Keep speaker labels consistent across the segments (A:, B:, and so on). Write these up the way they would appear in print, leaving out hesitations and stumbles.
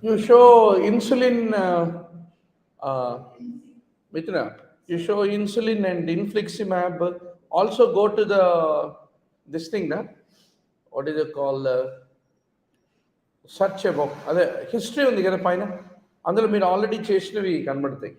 A: You show insulin, Mitra, you show insulin and infliximab. Also go to the this thing, na? What is it called? Search about అదే history ఉంది కదా పైన, అందులో మీరు already చేసినవి కనబడతాయి.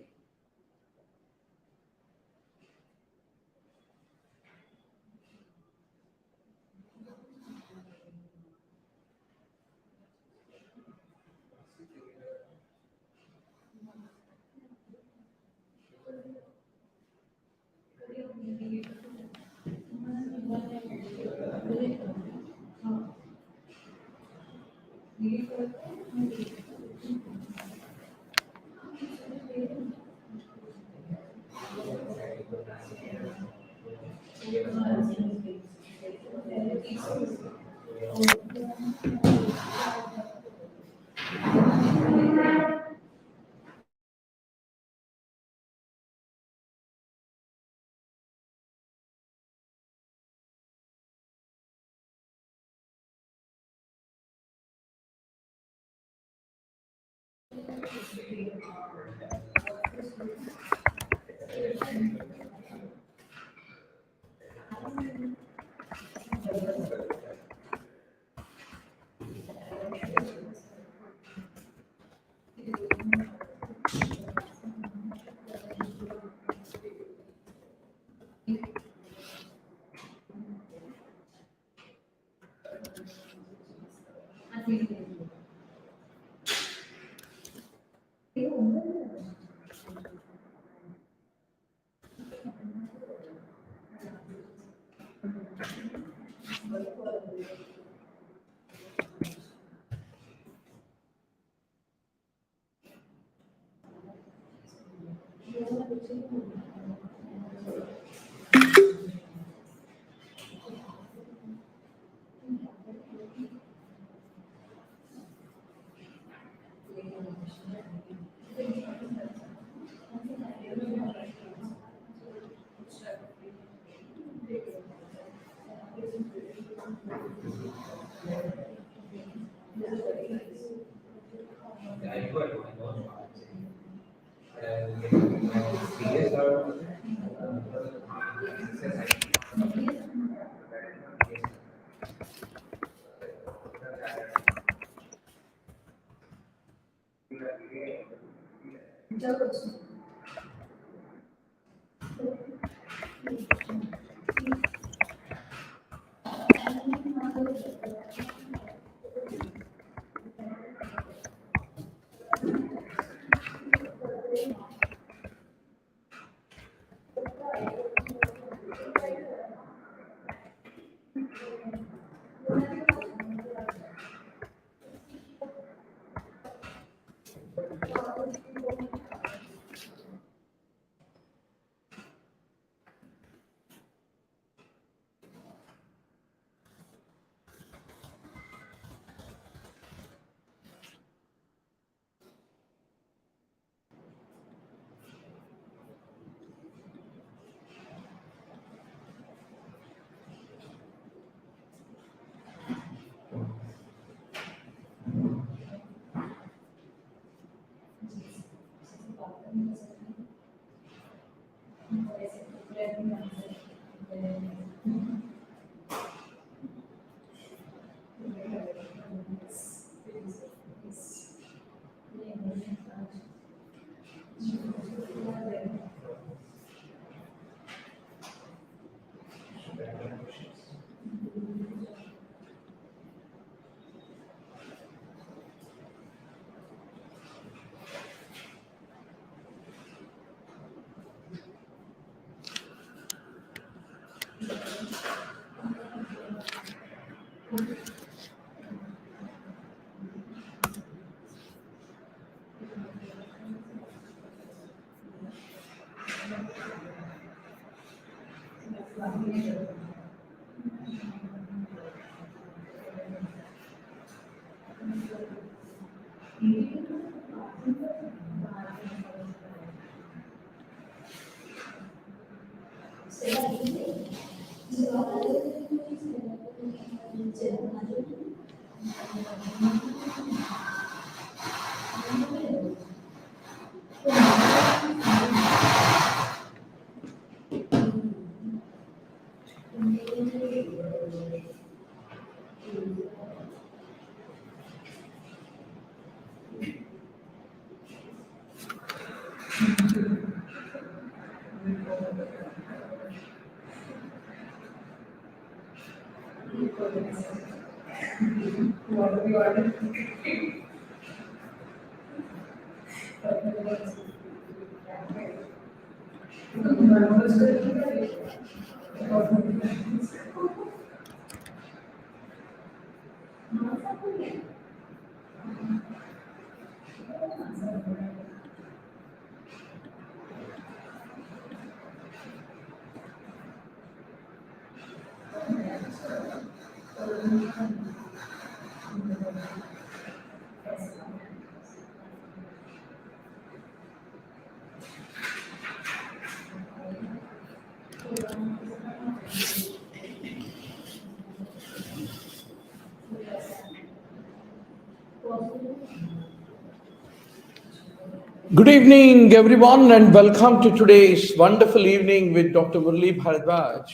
A: Good evening, everyone, and welcome to today's wonderful evening with Dr. Murali Bharadwaj.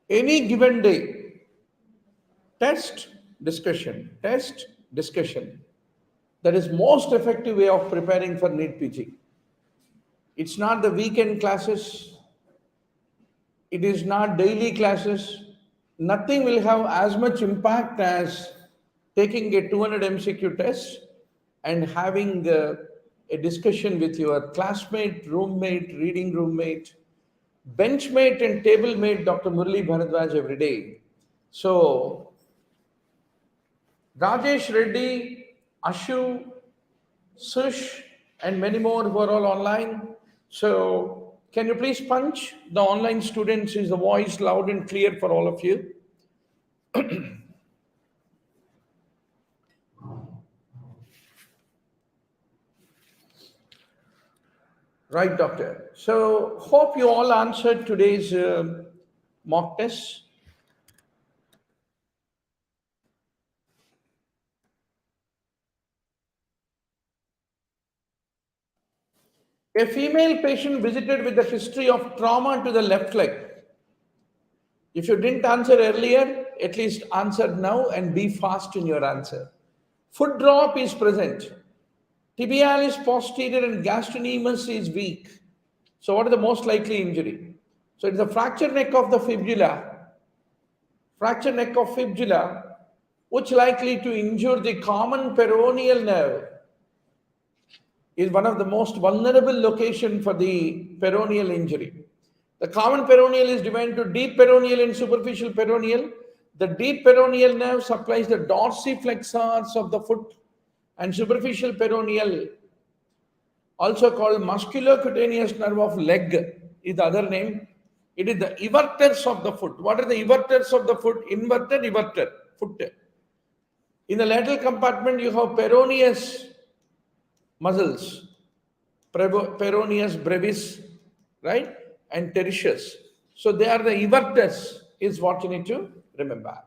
A: Any given day, test, discussion, test, discussion. That is most effective way of preparing for NEETPG. It's not the weekend classes. It is not daily classes. Nothing will have as much impact as taking a 200 MCQ test and having a discussion with your classmate, roommate, reading roommate, benchmate, and tablemate, Dr. Murali Bharadwaj, every day. So, Rajesh Reddy, Ashu, Sush, and many more who are all online. So, can you please punch the online students? Is the voice loud and clear for all of you? Right, doctor. So, hope you all answered today's mock test. A female patient visited with a history of trauma to the left leg. If you didn't answer earlier, at least answer now and be fast in your answer. Foot drop is present. Tibialis posterior and gastrocnemius is weak. So what is the most likely injury? So it's a fractured neck of the fibula. Fractured neck of fibula, which likely to injure the common peroneal nerve, is one of the most vulnerable location for the peroneal injury. The common peroneal is divided into deep peroneal and superficial peroneal. The deep peroneal nerve supplies the dorsiflexors of the foot, and superficial peroneal, also called musculocutaneous nerve of leg, is the other name. It is the everters of the foot. What are the everters of the foot? Inverted, everter, foot. In the lateral compartment, you have peroneus muscles, peroneus brevis, right? And tertius. So they are the everters, is what you need to remember.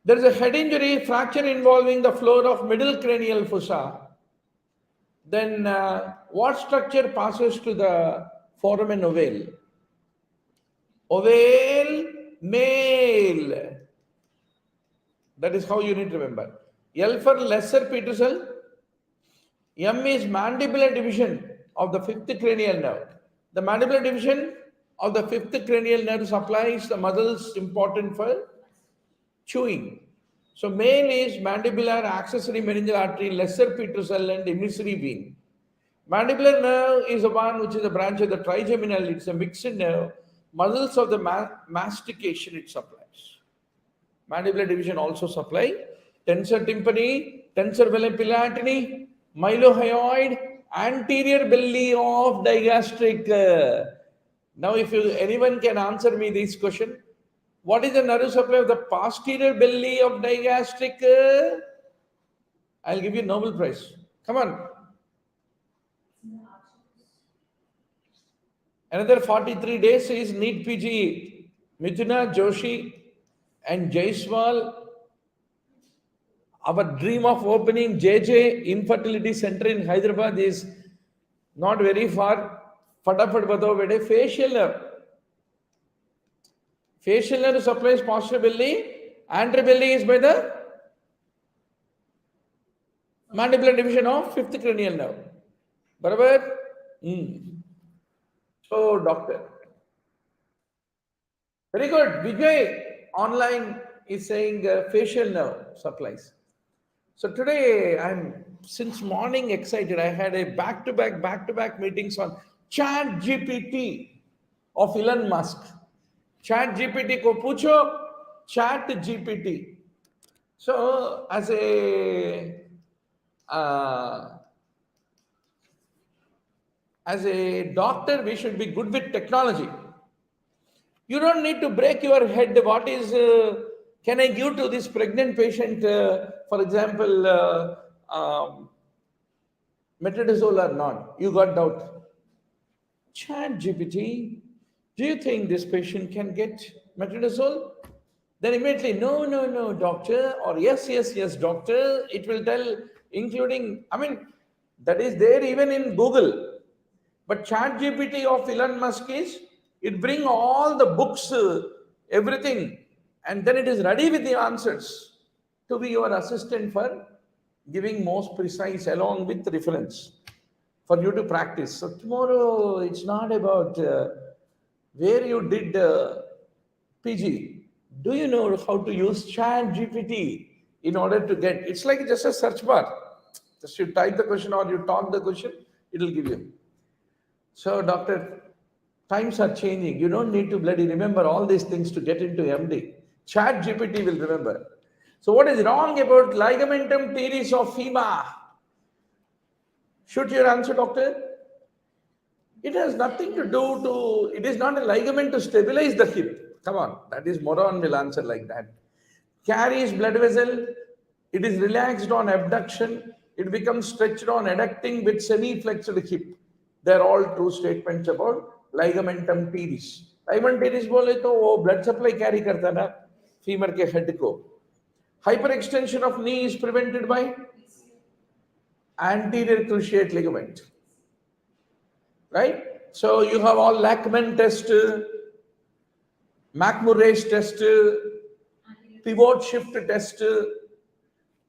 A: There is a head injury, fracture involving the floor of middle cranial fossa. Then what structure passes to the foramen ovale? Ovale male. That is how you need to remember. L for lesser Petersel. M is mandibular division of the fifth cranial nerve. The mandibular division of the fifth cranial nerve supplies the muscles important for chewing. So male is mandibular, accessory meningeal artery, lesser Petersel, and emissary vein. Mandibular nerve is the one which is a branch of the trigeminal. It's a mixed nerve. Muscles of the mastication it supplies. Mandibular division also supply tensor tympani, tensor veli palatini, mylohyoid, anterior belly of digastric. Now, if anyone can answer me this question, what is the nerve supply of the posterior belly of digastric? I'll give you Nobel Prize. Come on. Another 43 days is NEETPG. Mithuna, Joshi, and Jaiswal. Our dream of opening JJ Infertility Center in Hyderabad is not very far. Fatafat batao bede. Facial nerve. Facial nerve supplies posterior belly. Anterior belly is by the mandibular division of fifth cranial nerve. Barabar? So, doctor, Very good. Vijay online is saying facial nerve supplies. So today I'm since morning excited. I had a back-to-back meetings on Chat GPT of Elon Musk. Chat GPT ko pucho, Chat GPT. So uh, as a doctor, we should be good with technology. You don't need to break your head. What is, can I give to this pregnant patient, for example, metronidazole or not? You got doubt. Chat GPT, do you think this patient can get metronidazole? Then immediately, no, doctor, or yes, doctor. It will tell, including, I mean, that is there even in Google. But Chat GPT of Elon Musk is, it bring all the books, everything, and then it is ready with the answers to be your assistant for giving most precise along with reference for you to practice. So tomorrow it's not about where you did PG. Do you know how to use Chat GPT in order to get? It's like just a search bar. Just you type the question or you talk the question, it will give you. So, doctor, times are changing. You don't need to bloody remember all these things to get into MD. Chat GPT will remember. So, what is wrong about ligamentum teres of FEMA? Shoot your answer, doctor. It has nothing to do to, it is not a ligament to stabilize the hip. Come on, that is moron will answer like that. Carries blood vessel, it is relaxed on abduction, it becomes stretched on adducting with semi-flexed hip. They are all true statements about ligamentum teres. Ligamentum teres बोले तो वो blood supply carry करता ना femur के head को. Hyperextension of knee is prevented by anterior cruciate ligament. Right? So you have all Lachman test, McMurray's test, pivot shift test,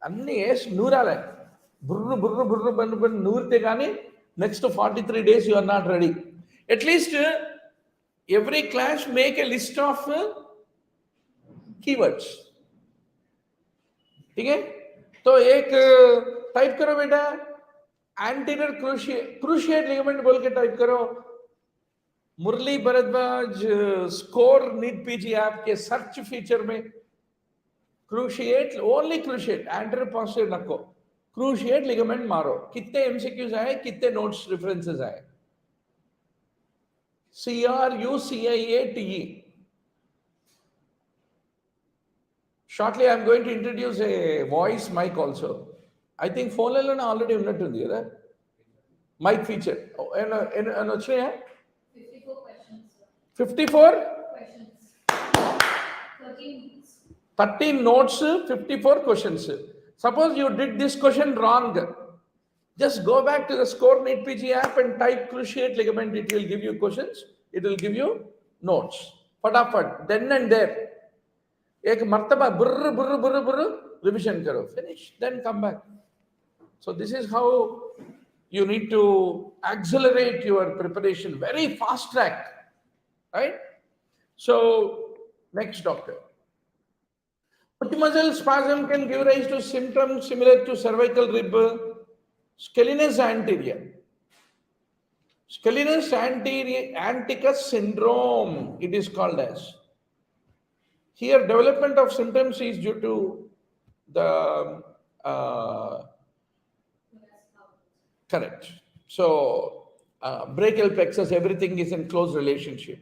A: అన్ని వేసి నూరాలే బుర్రు నూరితే కానీ next 43 days you are not ready. At least every class make a list of keywords. ठीक है? तो एक type करो बेटा anterior cruciate ligament बोल के टाइप करो. Murali Bharadwaj score NEET PG app के सर्च फीचर में cruciate only cruciate anterior posterior रखो. क्रूशिएट लिगामेंट मारो. कितने एमसीक्यूज आए, कितने नोट्स रेफरेंसेस आए. CRUCIATE. Shortly I am going to introduce a voice mic also. I think phone line already ఉన్నట్టుంది కదా mic feature. And వచ్చాయా 54 questions. 54 questions. 13 notes, 54 questions. Suppose you did this question wrong. Just go back to the Score NEETPG app and type cruciate ligament. It will give you questions. It will give you notes. Fatafat. Then and there. Ek martaba burr, revision karo. Finish. Then come back. So this is how you need to accelerate your preparation. Very fast track. Right? So, next doctor. Muscle spasm can give rise to symptoms similar to cervical rib, scalenus anterior. Scalenus anterior anticus syndrome, it is called as. Here, development of symptoms is due to the correct. So, brachial plexus, everything is in close relationship.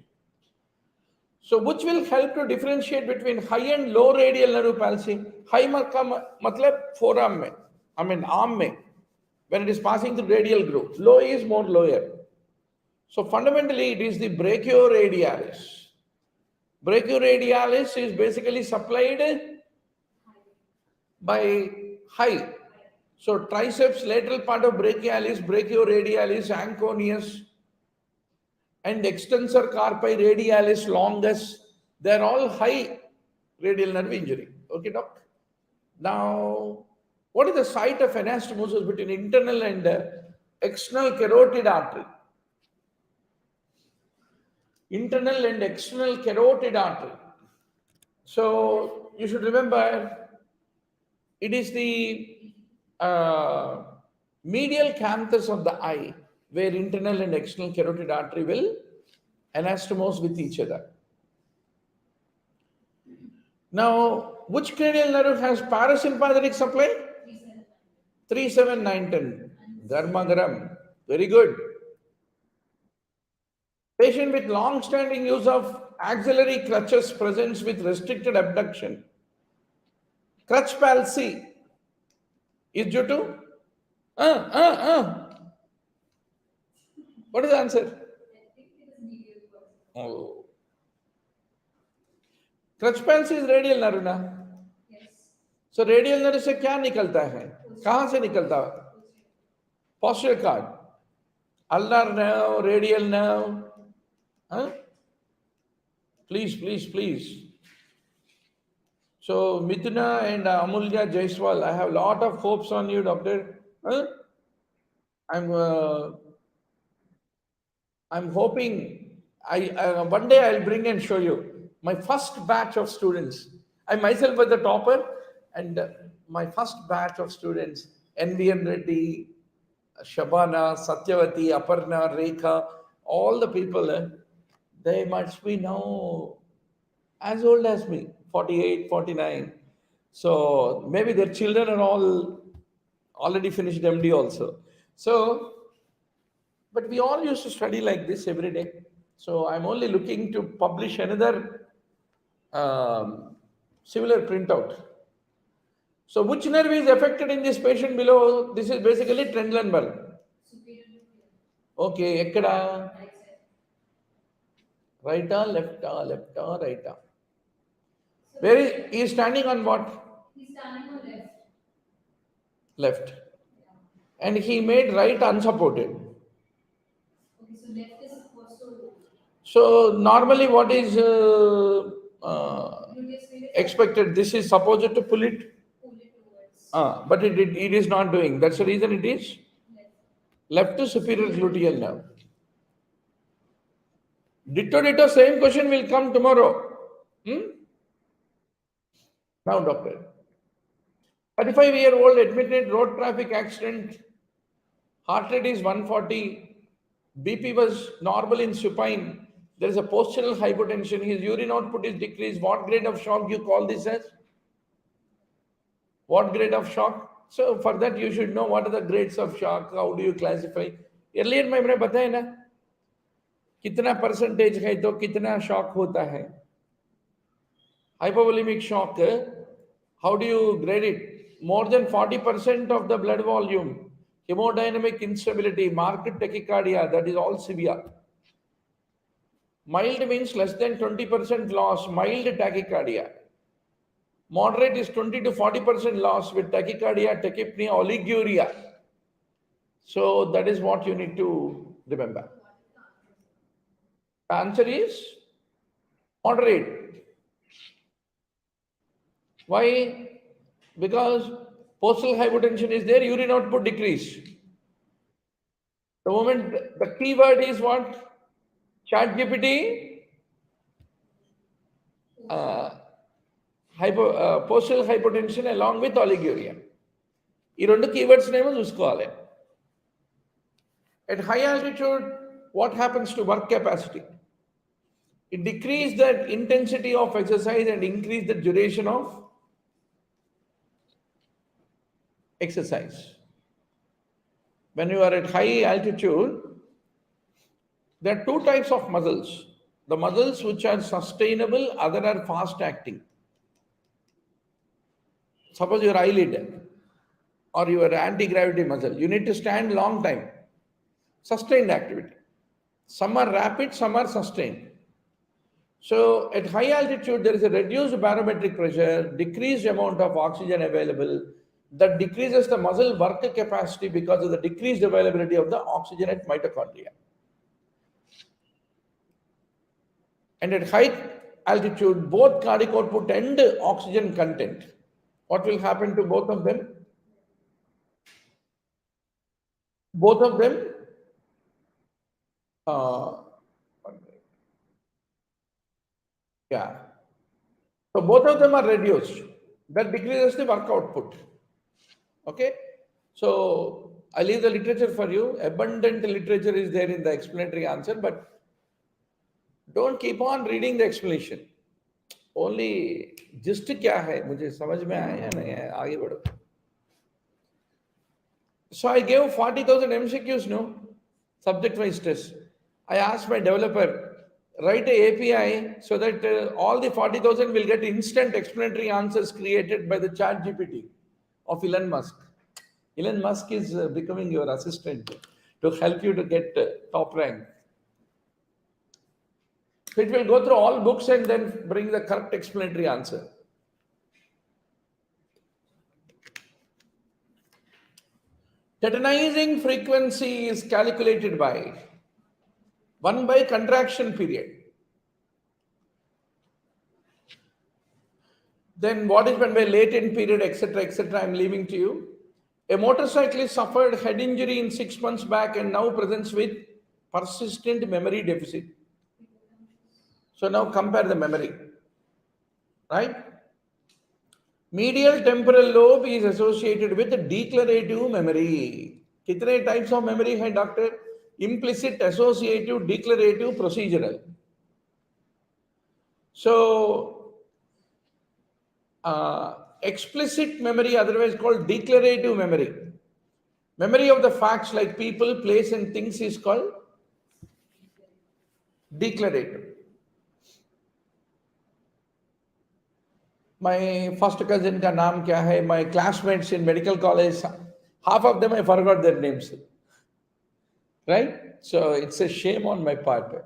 A: So, which will help to differentiate between high and low radial nerve palsy. High matlab forearm mein, I mean arm mein, when it is passing through radial groove. Low is more lower. So, fundamentally, it is the brachioradialis. Brachioradialis is basically supplied by high. So, triceps lateral part of brachialis, brachioradialis, anconeus, and extensor carpi radialis longus, they are all high radial nerve injury. Okay, doc? Now, what is the site of anastomosis between internal and external carotid artery? internal and external carotid artery. So you should remember it is the medial canthus of the eye where internal and external carotid artery will anastomose with each other. Now, which cranial nerve has parasympathetic supply? 3, 7, 9, 10. Garmagaram. Very good. Patient with long-standing use of axillary crutches presents with restricted abduction. Crutch palsy is due to? What is the answer? Oh. Crutch palsy is radial nerve ना? So radial nerve से क्या निकलता है? कहाँ से निकलता है? Posterior cord. Ulnar nerve, radial nerve. Huh? Please, please, please. So Mithuna and Amulya Jaiswal, I have a lot of hopes on you, doctor. Huh? I'm hoping one day I'll bring and show you my first batch of students. I myself was the topper, and my first batch of students, NBN Reddy, Shabana, Satyavati, Aparna, Rekha, all the people, they must be now as old as me, 48, 49. So maybe their children are all already finished MD also. So, but we all used to study like this every day. So I'm only looking to publish another similar printout. So which nerve is affected in this patient below? This is basically Trendlen bulb. Okay, ekkada? Right arm, left arm, left arm, right arm. Where is he standing on what?
B: He's standing on left.
A: Left. And he made right unsupported.
B: Okay, so left is supposed to.
A: So normally what is expected? This is supposed to pull it.
B: Pull it towards.
A: But it is not doing. That's the reason it is left to superior gluteal nerve. Ditto, same question will come tomorrow. Now, doctor. 35-year-old admitted road traffic accident. Heart rate is 140. BP was normal in supine. There is a postural hypotension. His urine output is decreased. What grade of shock you call this as? What grade of shock? So for that you should know what are the grades of shock. How do you classify? Earlier मैंने बताया ना कितना percentage है तो कितना shock होता है. Hypovolemic shock, how do you grade it? More than 40% of the blood volume, hemodynamic instability, marked tachycardia, that is all severe. Mild means less than 20% loss, mild tachycardia. Moderate is 20 to 40% loss with tachycardia, tachypnea, oliguria. So that is what you need to remember. The answer is moderate. Why? Because postal hypotension is there, urine output decrease. The moment the keyword is what? ChatGPT, postal hypotension along with oliguria. ఈ రెండు keywords నేమో చూసుకోవాలి. At high altitude, what happens to work capacity? It decreases the intensity of exercise and increase the duration of exercise. When you are at high altitude, there are two types of muscles. The muscles which are sustainable, other are fast acting. Suppose your eyelid or your anti-gravity muscle, you need to stand long time. Sustained activity. Some are rapid, some are sustained. So at high altitude, there is a reduced barometric pressure, decreased amount of oxygen available. That decreases the muscle work capacity because of the decreased availability of the oxygen at mitochondria. And at high altitude, both cardiac output and oxygen content. What will happen to both of them? Both of them Yeah. So both of them are reduced. That decreases the work output. Okay. So I leave the literature for you. Abundant literature is there in the explanatory answer, but don't keep on reading the explanation. Only gist क्या है मुझे समझ में आया या नहीं आया आगे बढ़ो. So I gave 40,000 MCQs, no? Subject-wise test. I asked my developer, write a API so that all the 40,000 will get instant explanatory answers created by the chat GPT of Elon Musk. Elon Musk is becoming your assistant to help you to get top rank. So it will go through all books and then bring the correct explanatory answer. Tetanyzing frequency is calculated by 1 by contraction period. Then what is meant by latent period, etc., I'm leaving to you. A motorcyclist suffered head injury in 6 months back and now presents with persistent memory deficit. So now compare the memory, right? Medial temporal lobe is associated with declarative memory. Kitne types of memory hai, doctor? Implicit, associative, declarative, procedural. So, explicit memory, otherwise called declarative memory. Memory of the facts like people, place, and things is called declarative. My first cousin ka naam kya hai? My classmates in medical college, half of them I forgot their names. Right? So it's a shame on my part.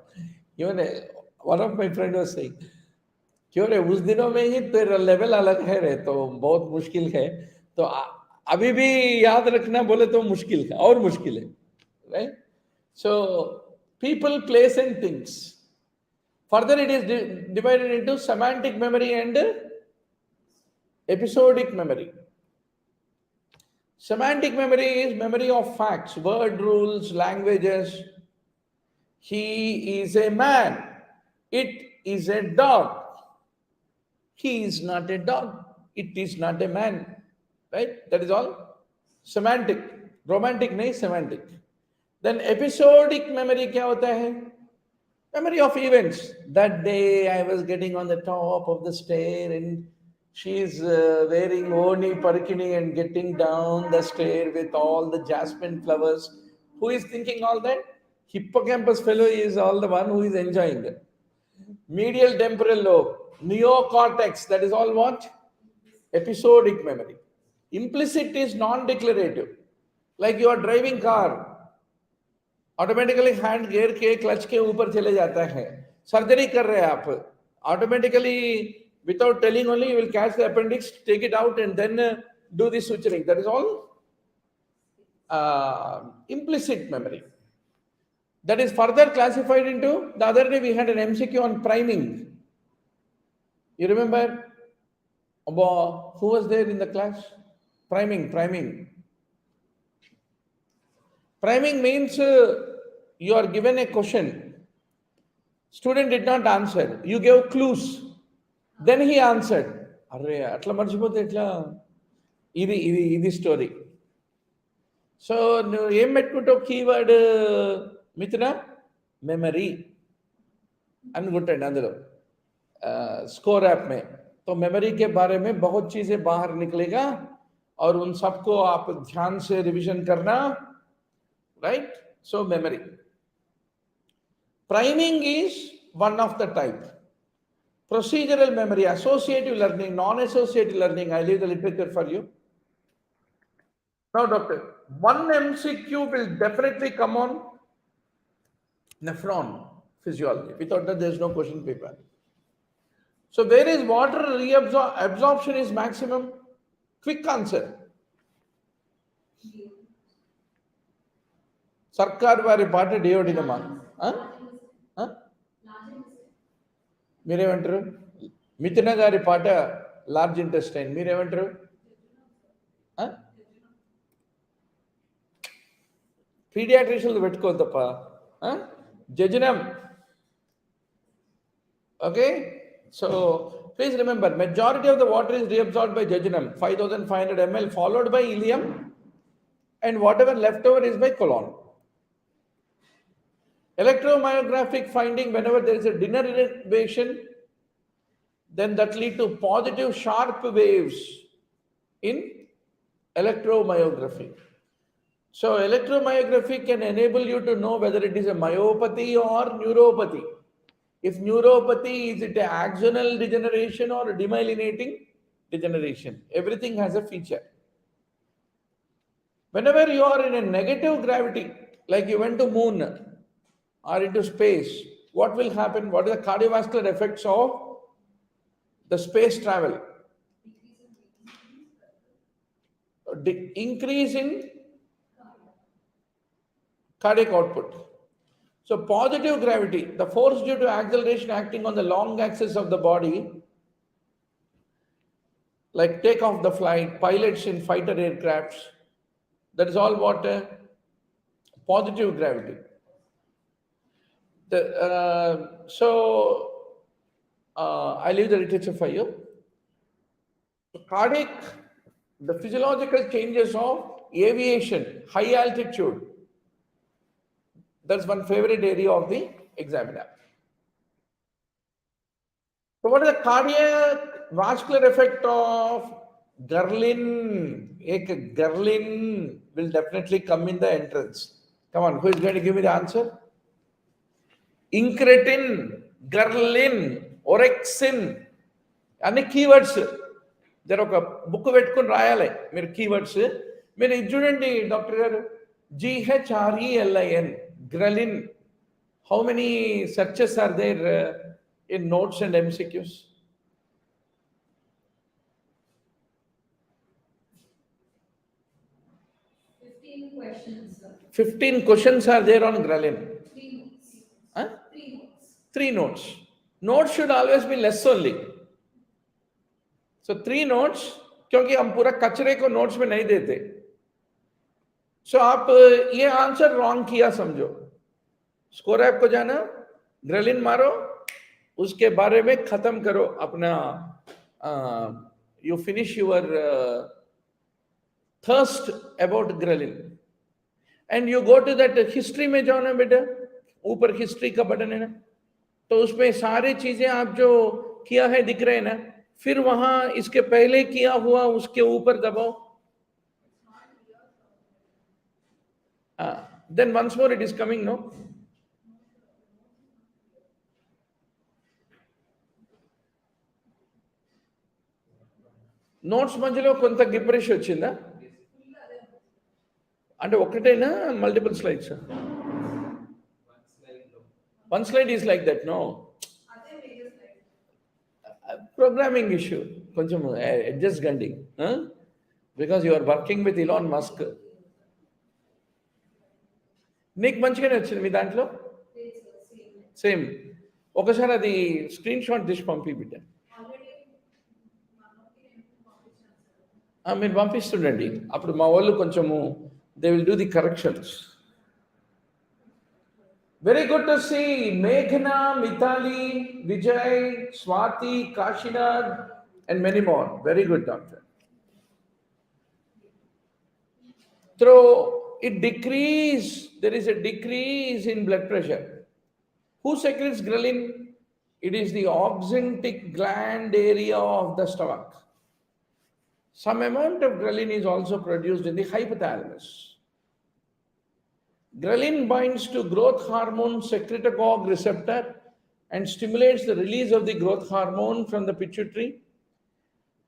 A: Even one of my friends was saying, क्यों रे उस दिनों में ही तेरा level अलग है रे तो बहुत मुश्किल है तो अभी भी याद रखना बोले तो मुश्किल है और मुश्किल है right so people place and things further it is divided into semantic memory and episodic memory. Semantic memory is memory of facts, word rules, languages. He is a man. It is a dog. He is not a dog. It is not a man. Right? That is all. Semantic. Romantic nahi, semantic. Then episodic memory kya hota hai? Memory of events. That day I was getting on the top of the stair and she is wearing Oni Parkini and getting down the stair with all the jasmine flowers. Who is thinking all that? Hippocampus fellow is all the one who is enjoying that. Medial temporal lobe, neocortex, that is all what? Episodic memory. Implicit is non-declarative. Like you are driving car, automatically hand gear के clutch के ऊपर चले जाता है surgery कर रहे हैं आप automatically without telling only you will catch the appendix take it out and then do the suturing that is all implicit memory that is further classified into the other day we had an MCQ on priming you remember who was there in the class priming means you are given a question. Student did not answer. You gave clues. Then he answered. Arre, atla marchipote etla. Idi story. So, em mettuto keyword mitra memory. Ungooded andalo. Score app में तो memory के बारे में बहुत चीजें बाहर निकलेगा और उन सबको आप ध्यान से रिवीजन करना right so memory priming is one of the type procedural memory associative learning non-associative learning I leave the literature for you now doctor one MCQ will definitely come on nephron physiology without that there is no question paper so where is water absorption is maximum quick answer सरकार वारी party डिओडिनमा మీరేమంటారు మిథున గారి పాట large intestine మీరేమంటారు పీడియాట్రిషియన్లు పెట్టుకోవద్దప్ప జజనం okay So please remember, majority of the water is reabsorbed by jejunum, 5,500 ml, followed by ileum, and whatever leftover is by colon. Electromyographic finding, whenever there is a denervation, then that lead to positive sharp waves in electromyography. So electromyography can enable you to know whether it is a myopathy or neuropathy. If neuropathy, is it an axonal degeneration or a demyelinating degeneration? Everything has a feature. Whenever you are in a negative gravity, like you went to moon or into space, what will happen? What are the cardiovascular effects of the space travel? Increase in cardiac output. So positive gravity, the force due to acceleration acting on the long axis of the body, like take off the flight, pilots in fighter aircrafts, that is all what positive gravity. I leave the literature for you. Cardiac, the physiological changes of aviation, high altitude. That's one favorite area of the examiner. So what is the cardiac vascular effect of ghrelin? Ghrelin will definitely come in the entrance. Come on, who is going to give me the answer? Incretin, ghrelin, orexin. అన్ని keywords జర ఒక book పెట్టుకుని రాయాలి మీరు keywords. మీరు ఇది చూడండి doctor గారు, GHRELIN, ghrelin. How many searches are there in notes and MCQs?
B: Questions, sir.
A: 15 questions are there on ghrelin.
B: 3 notes.
A: Huh?
B: 3 notes.
A: 3 notes. Notes should always be less only. So 3 notes, क्योंकि हम पूरा कचरे को notes में नहीं देते. So आप ये आंसर रॉन्ग किया समझो. स्कोर ऐप को जाना, ग्रेलिन मारो, उसके बारे में खत्म करो अपना. You finish your thirst about ghrelin, and you go to that history में जाओ ना बेटा, ऊपर हिस्ट्री का बटन है ना, तो उसमें सारी चीजें आप जो किया है दिख रहे हैं ना. फिर वहां इसके पहले किया हुआ उसके ऊपर दबाओ. Then once more it is coming, no? Notes మధ్యలో కొంత గిబ్బరిష్ వచ్చిందా? అంటే ఒకటేనా multiple slides? One slide is like that, no? Programming issue కొంచెం అడ్జస్ట్ కండి, because you are working with Elon Musk. నీకు మంచిగానే వచ్చింది మీ దాంట్లో? సేమ్. ఒకసారి అది స్క్రీన్ షాట్ తీసి పంపి బిడ్డ. మీరు పంపిస్తుండండి, అప్పుడు మా వాళ్ళు కొంచెము they will do the corrections. Very good to see మేఘనా, Mithali, Vijay, Swathi, Kashinath and many more. Very good doctor. Through it decrease, there is a decrease in blood pressure. Who secretes ghrelin? It is the oxyntic gland area of the stomach. Some amount of ghrelin is also produced in the hypothalamus. Ghrelin binds to growth hormone secretagogue receptor and stimulates the release of the growth hormone from the pituitary.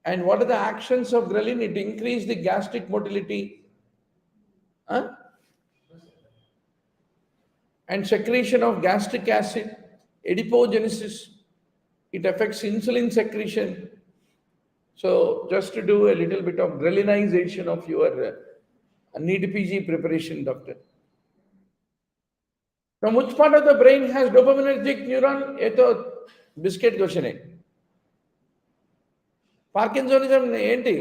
A: And what are the actions of ghrelin? It increases the gastric motility, and secretion of gastric acid, adipogenesis. It affects insulin secretion. So just to do a little bit of ghrelinization of your NEETPG preparation, doctor. From which part of the brain has dopaminergic neuron? ये तो biscuit question है. Parkinsonism ఏంటి?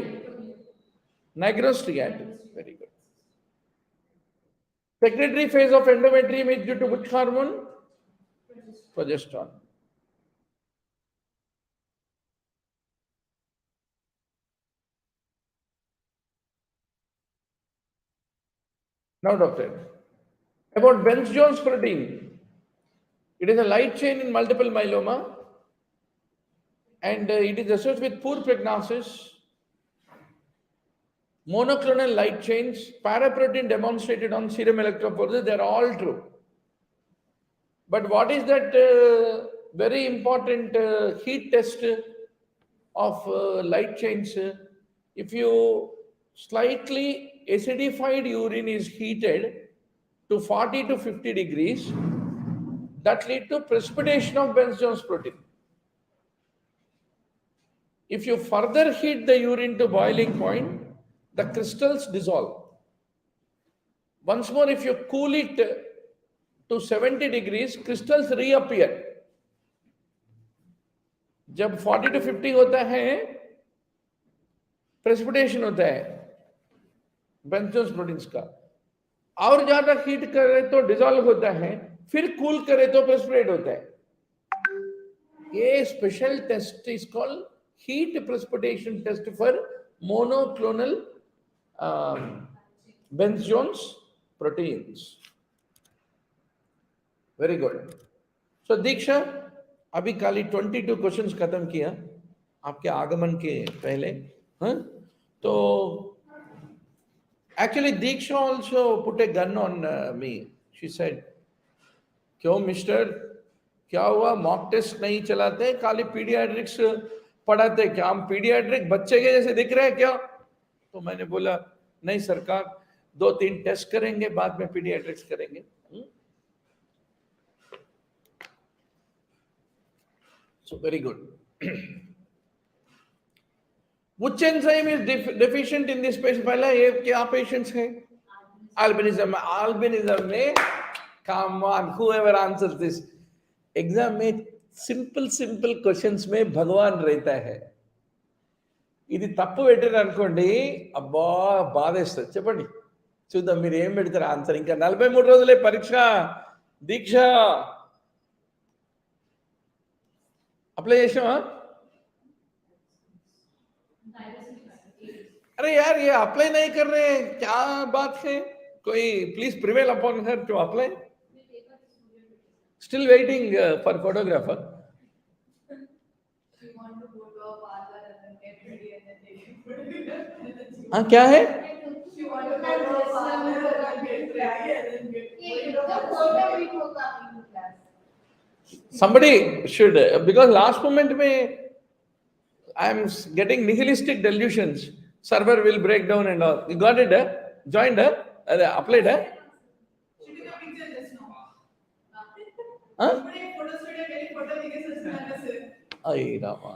A: Nigrostriatin. Very good. Secretory phase of endometrium is due to which hormone? Progesterone. Now, doctor, about Benz-Jones protein. It is a light chain in multiple myeloma, and it is associated with poor prognosis. Monoclonal light chains, paraprotein demonstrated on serum electrophoresis, they are all true. But what is that very important heat test of light chains? If you slightly acidified urine is heated to 40 to 50 degrees, that lead to precipitation of Benz-Jones protein. If you further heat the urine to boiling point, the crystals dissolve. Once more, if you cool it to 70 degrees, crystals reappear. जब 40 to 50 होता है, precipitation होता है benzos proteins का. और ज्यादा heat करे तो डिसॉल्व होता है, फिर कूल करे तो प्रेसिपिटेट होता है. ये special test is called heat precipitation test for monoclonal Benz-Jones proteins. Very good. So Diksha, अभी खाली 22 क्वेश्चंस खत्म किया आपके आगमन के पहले. हाँ, तो actually Diksha also put a gun on me. She said, क्यों मिस्टर, क्या हुआ, मॉक टेस्ट नहीं चलाते, खाली पीडियाट्रिक्स पढ़ाते, क्या हम पीडियाट्रिक बच्चे के जैसे दिख रहे हैं क्या? तो मैंने बोला नहीं सरकार, 2-3 टेस्ट करेंगे, बाद में पीडियाट्रिक्स करेंगे. So very good. Which enzyme is deficient in this patient? पहला ये क्या पेशेंट्स हैं? Albinism. Albinism में, come on, whoever answers this. Exam में सिंपल क्वेश्चंस में भगवान रहता है. ఇది తప్పు పెట్టారు అనుకోండి, అబ్బా బాధేస్తుంది. చెప్పండి చూద్దాం మీరు ఏం పెడతారు ఆన్సర్. ఇంకా 43 రోజులే పరీక్ష. దీక్ష अप्लाई చేసావా? अरे यार ये अप्लाई नहीं कर रहे, क्या बात है? कोई please prevail upon her to apply. Still waiting for photographer. हाँ क्या है? Somebody should, because last moment में I am getting nihilistic delusions. Server will break down and all. You got it? Joined? Applied? Huh? अरे रामा,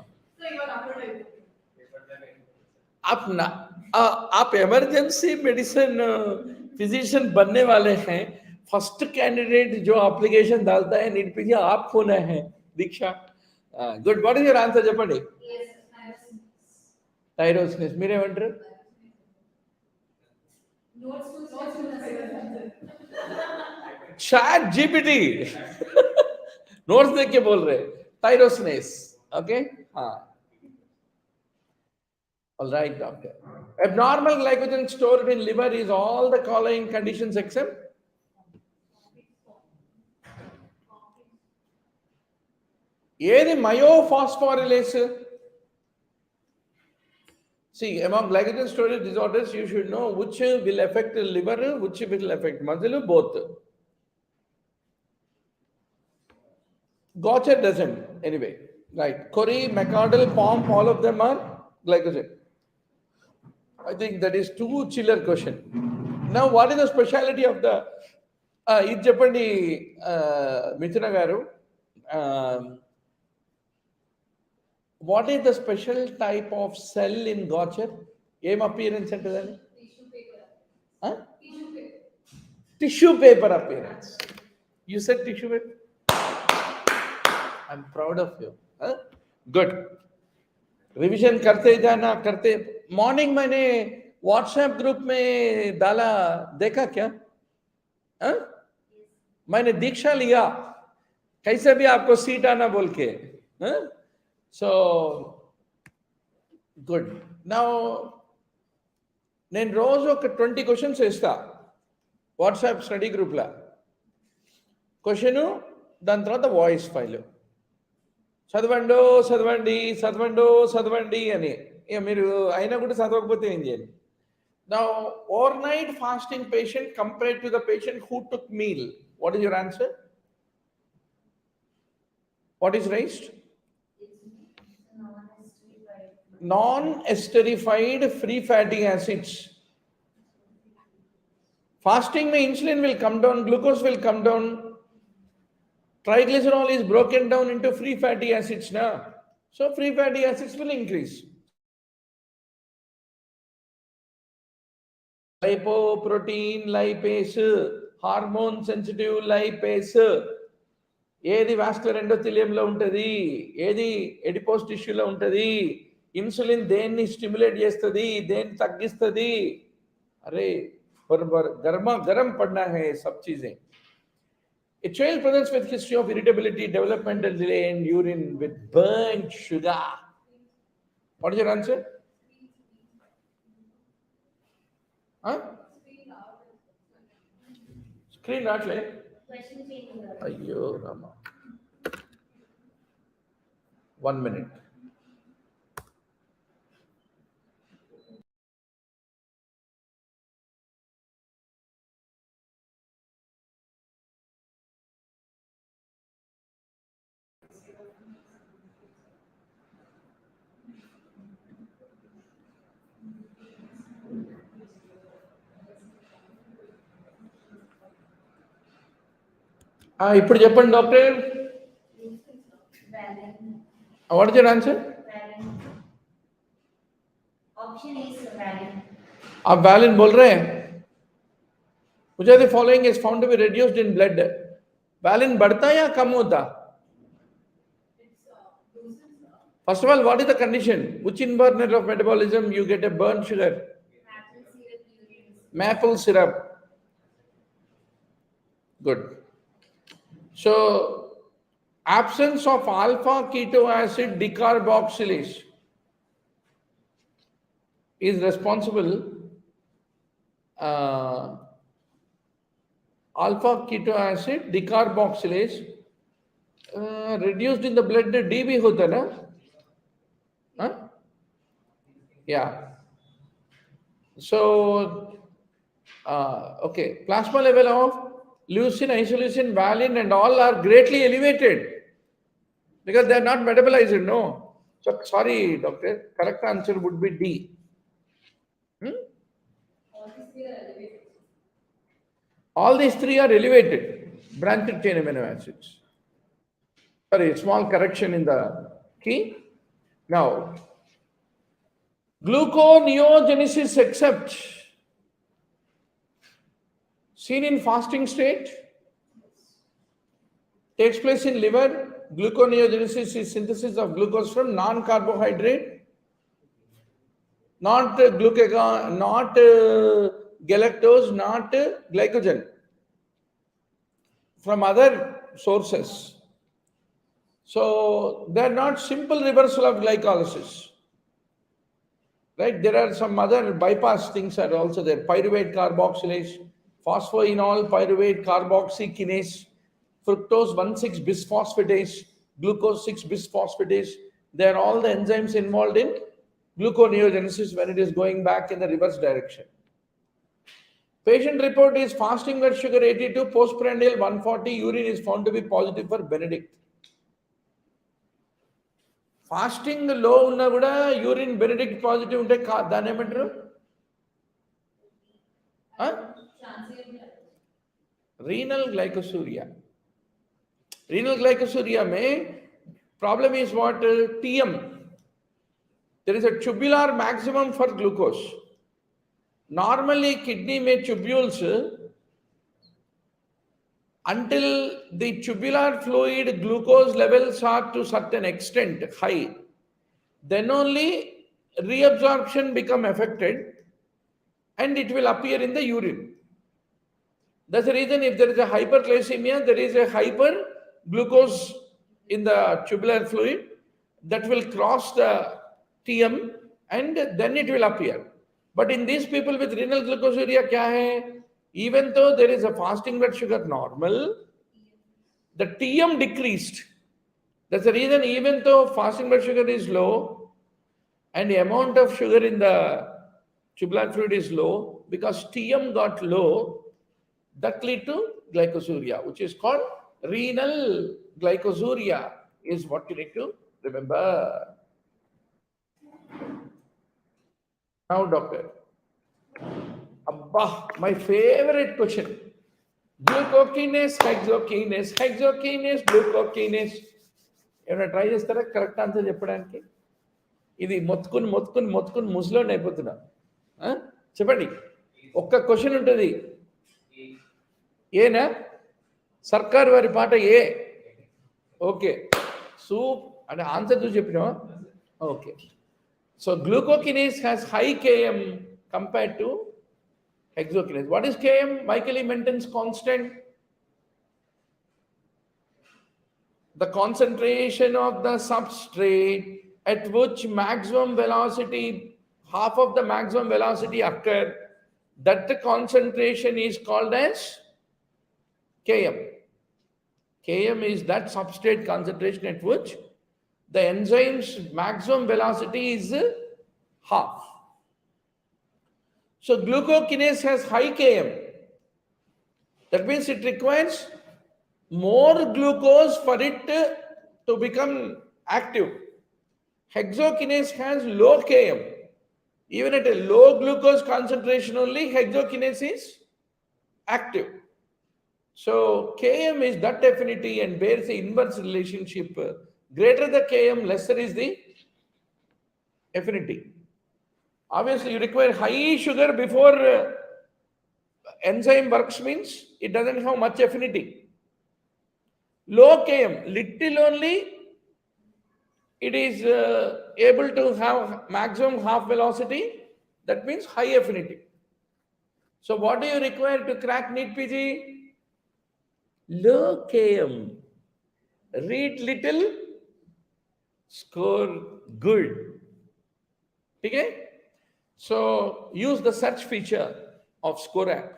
A: आप emergency medicine physician बनने वाले हैं. First candidate जो एप्लीकेशन डालता है नीट पीजी आप कौन है? Diksha. Good. What is your answer? చెప్పండి. థైరోసిస్. మీరేమంటారు? चैट जीपीटी नोट्स देख के बोल रहे थायरोसिनेस. ओके. हाँ, all right doctor. Abnormal glycogen stored in liver is all the following conditions except ఏది మయోఫాస్ఫోరిలేస్? See, among glycogen storage disorders, you should know which will affect the liver, which will affect muscle, both. Gaucher doesn't. Anyway, right. Cori, McArdle, POMP, all of them are glycogen. I think that is too chiller question. Now, what is the speciality of the ఇది చెప్పండి మిథున గారు. What is the special type of cell in Gaucher? ఏం appearance అంటదని? Tissue paper appearance. You said tissue paper? I'm proud of you. Good. Revision करते जाना करते. Morning मैंने WhatsApp group में डाला, देखा क्या? मैंने दीक्षा लिया, कैसे भी आपको सीट आना बोल के. So good. Now నేను రోజు ఒక 20 క్వశ్చన్స్ వేస్తా. వాట్సాప్ స్టడీ గ్రూప్లో క్వశ్చను, దాని తర్వాత వాయిస్ ఫైల్, చదవండో చదవండి చదవండో చదవండి అని. ఇక మీరు అయినా కూడా చదవకపోతే ఏం చేయాలి? Now, overnight fasting patient compared to the patient who took meal, what is your answer? What is raised? Non-esterified free fatty acids. Fasting mein insulin will come down, glucose will come down, triglycerol is broken down into free fatty acids now. So free fatty acids will increase. Lipoprotein lipase, hormone sensitive lipase, ఏది vascular ఎండోథెలియంలో ఉంటుంది, ఏది adipose టిష్యూలో ఉంటుంది, insulin దేన్ని stimulate చేస్తుంది, దేన్ని తగ్గిస్తుంది. అరే గరం పడినా హై సబ్ చీజే. A child presents with history of irritability, developmental delay in urine with burnt sugar. What is your answer? Huh? Screen not like? Ayyo Rama. 1 minute. ఇప్పుడు చెప్పండి doctor. What is your answer?
B: Option is valid.
A: आप valine बोल रहे हैं? Which of the following is found to be reduced in blood? Valine बढ़ता या कम होता? First of all, what is the condition? Which inverter of metabolism you get a burnt sugar? Maple syrup. Good. So, absence of alpha keto acid decarboxylase is responsible. Alpha keto acid decarboxylase reduced in the blood D भी होता ना? Huh? Yeah. So, okay, plasma level of leucine, isoleucine, valine and all are greatly elevated because they are not metabolized, no. So, sorry doctor, correct answer would be D. All these three are elevated, branched chain amino acids. Sorry, small correction in the key. Now, gluconeogenesis except seen in fasting state takes place in liver. Gluconeogenesis is synthesis of glucose from non-carbohydrate, not glucagon, not galactose, not glycogen, from other sources. So they are not simple reversal of glycolysis. Right? There are some other bypass things are also there. Pyruvate carboxylase, phosphoenol pyruvate carboxykinase, fructose 1,6-bisphosphatase, glucose 6-bisphosphatase. They are all the enzymes involved in gluconeogenesis when it is going back in the reverse direction. Patient report is fasting blood sugar 82, postprandial 140, urine is found to be positive for Benedict. Fasting లో ఉన్నా కూడా urine Benedict positive ఉంటే దాన్ని ఏమంటారు? Renal glycosuria. Renal glycosuria में problem is what? TM. There is a tubular maximum for glucose. Normally kidney में tubules, until the tubular fluid glucose levels are to certain extent high, then only reabsorption become affected and it will appear in the urine. That's the reason if there is a hyperglycemia, there is a hyperglucose in the tubular fluid that will cross the TM and then it will appear. But in these people with renal glycosuria, क्या है? Even though there is a fasting blood sugar normal, the TM decreased. That's the reason, even though fasting blood sugar is low and the amount of sugar in the tubular fluid is low, because TM got low, that lead to glycosuria, which is called renal glycosuria, is what you need to remember. Now, doctor, Abba, my favorite question. Glucokinase, hexokinase, hexokinase, glucokinase. ఏమైనా try చేస్తారా correct answer చెప్పడానికి? ఇది మొత్తుకుని ముసలోని అయిపోతున్నా. చెప్పండి, ఒక్క question ఉంటుంది. ఏనా? సర్కార్ వారి పాట ఏ? ఓకే, సూప్ అంటే ఆన్సర్ చూసి చెప్పినా? Okay. So glucokinase has high Km compared to hexokinase. What is Km? Michaelis-Menten's constant. The concentration of the substrate at which maximum velocity, half of the maximum velocity occur, that the concentration is called as Km. Km is that substrate concentration at which the enzyme's maximum velocity is half. So glucokinase has high Km. That means it requires more glucose for it to become active. Hexokinase has low Km. Even at a low glucose concentration only, hexokinase is active. So Km is that affinity and bears the inverse relationship. Greater the Km, lesser is the affinity. Obviously, you require high sugar before enzyme works, means it doesn't have much affinity. Low Km, little only, it is able to have maximum half velocity. That means high affinity. So what do you require to crack NEETPG? Low Km. Read little, score good. Okay? So use the search feature of Score app.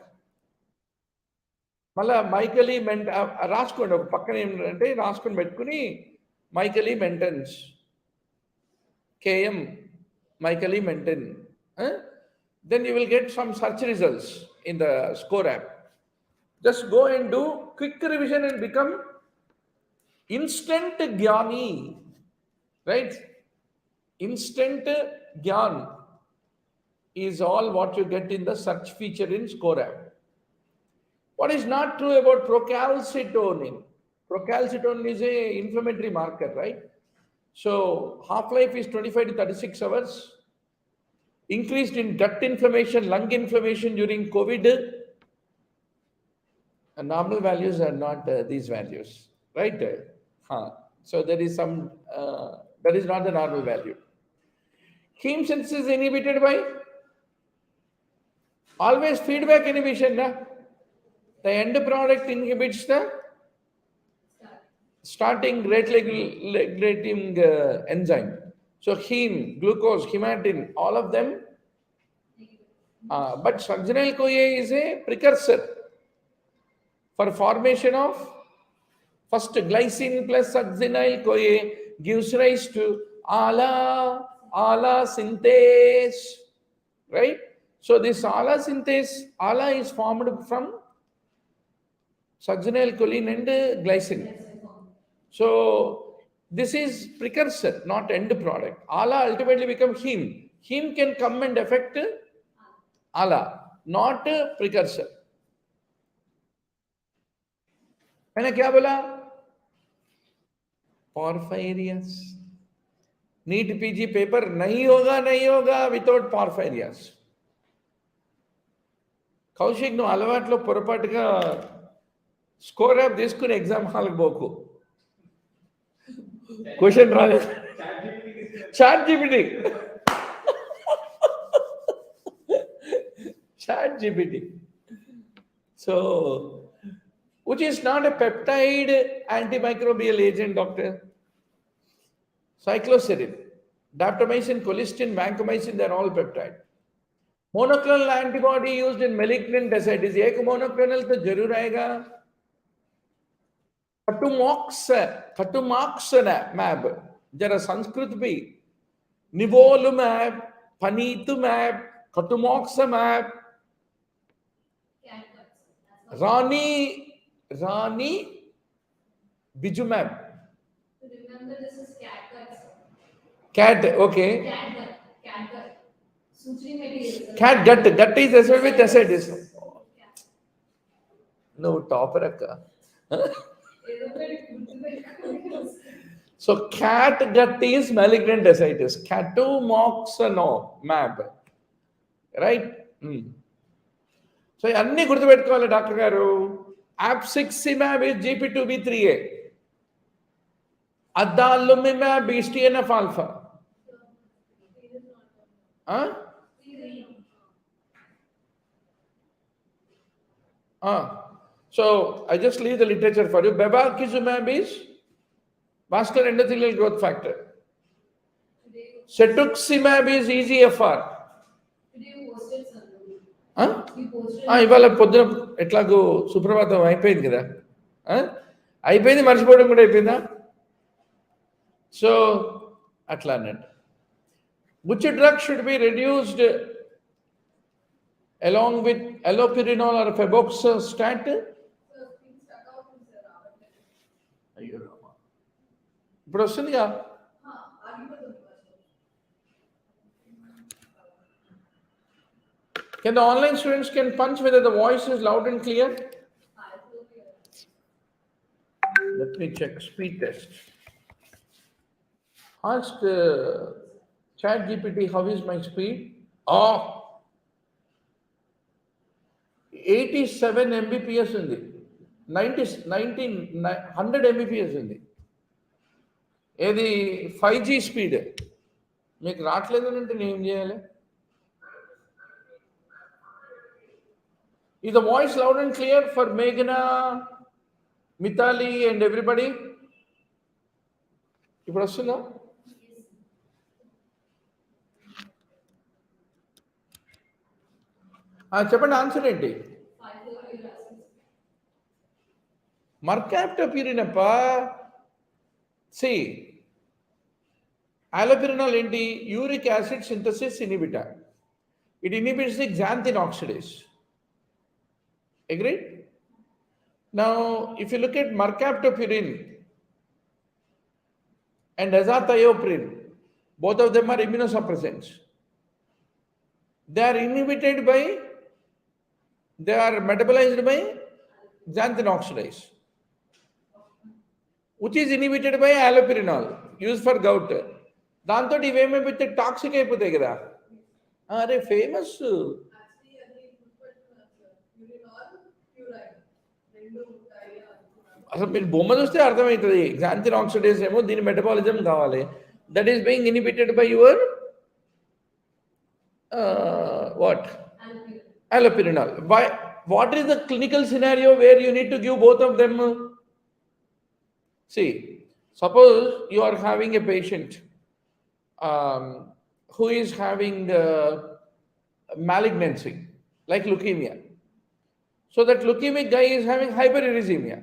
A: మళ్ళా మైకలీ రాసుకోండి, ఒక పక్కన ఏంటంటే రాసుకొని పెట్టుకుని Michaelis-Menten's Km, Michaelis-Menten. Then you will get some search results in the Score app. Just go and do quick revision and become instant Gyani, right? Instant Gyan is all what you get in the search feature in Score app. What is not true about procalcitonin? Procalcitonin is a inflammatory marker, right? So half-life is 25 to 36 hours. Increased in gut inflammation, lung inflammation during COVID. And normal values are not these values, right? So there is some, that is not the normal value. Heme synthesis is inhibited by always feedback inhibition. The end product inhibits the starting rate regulating enzyme. So heme, glucose, hematine, all of them. But succinyl-CoA is a precursor for formation of first glycine plus succinyl-CoA gives rise to ALA synthase, right? So this ALA synthase, ALA is formed from succinyl-choline and glycine. So this is precursor, not end product. ALA ultimately becomes heme. Heme can come and affect ALA, not precursor. मैंने क्या बोला? Porphyrias. NEETPG paper नहीं होगा without porphyrias. Kaushik, నువ్వు అలవాట్లో పొరపాటుగా score app తీసుకుని exam హాల్కి పోకు. క్వశ్చన్ రాలేదు. Chat GPT. So which is not a peptide antimicrobial agent, doctor. Cycloserine, daptomycin, colistin, vancomycin, they are all peptide. Monoclonal antibody used in malignant ascites. एक monoclonal तो जरूर आएगा. खटुमॉक्स मैब जरा संस्कृत भी. Nivolumab, panitumumab, catumaxomab,
B: Cat guts. That's not-
A: ranibizumab.
B: Remember, this is cat guts.
A: Cat, okay.
B: Cat gut. Cat gut. Suturing materials.
A: Cat gut is associated with ascites.
B: Cat.
A: No, topper akka. So cat gut is malignant ascites. Catumoxanomab. Right? So అన్ని గుర్తుపెట్టుకోవాలి doctor గారు. Abciximab is GP2B3A. Adalimumab is TNF alpha. Huh? So I just leave the literature for you. Bevacizumab is vascular endothelial growth factor. Cetuximab is EGFR.
B: Today you posted something. You posted.
A: ఇవాళ పొద్దున ఎట్లాగో సుప్రభాతం అయిపోయింది కదా. అయిపోయింది, మర్చిపోవడం కూడా అయిపోయిందా. So అట్లా అన్నట్టు. Which drug should be reduced along with allopurinol or febuxostat? అయ్యో రామా, ఇప్పుడు వస్తుందిగా. Can the online students can punch whether the voice is loud and clear? Let me check speed test. Ask ChatGPT, how is my speed? 87 Mbps ఉంది. 100 Mbps ఉంది. ఏది 5G speed. మీకు రావట్లేదని అంటే నేను ఏం చేయాలి? Is the voice loud and clear for Meghna, Mithali and everybody? ఇప్పుడు వస్తుందా? చెప్పండి, ఆన్సర్ ఏంటి? మర్కాప్టోప్యూరిన్ అప్ప. సి allopurinol ఏంటి? Uric acid synthesis inhibitor. It inhibits the xanthine oxidase. Agreed? Now, if you look at mercaptopurine and azathioprine, both of them are immunosuppressants. They are metabolized by xanthine oxidase, which is inhibited by allopurinol, used for gout. దాంతో ఇవేమైపోతే toxic అయిపోతాయి కదా. అరే famous. అసలు మీరు బొమ్మ చూస్తే అర్థమవుతుంది. xanthine oxidase ఏమో దీని మెటబాలిజం కావాలి. That is being inhibited by your what? Allopurinol. Why? What is the clinical scenario where you need to give both of them? See, suppose you are having a patient who is having malignancy, like leukemia. So that leukemic guy is having hyperuricemia.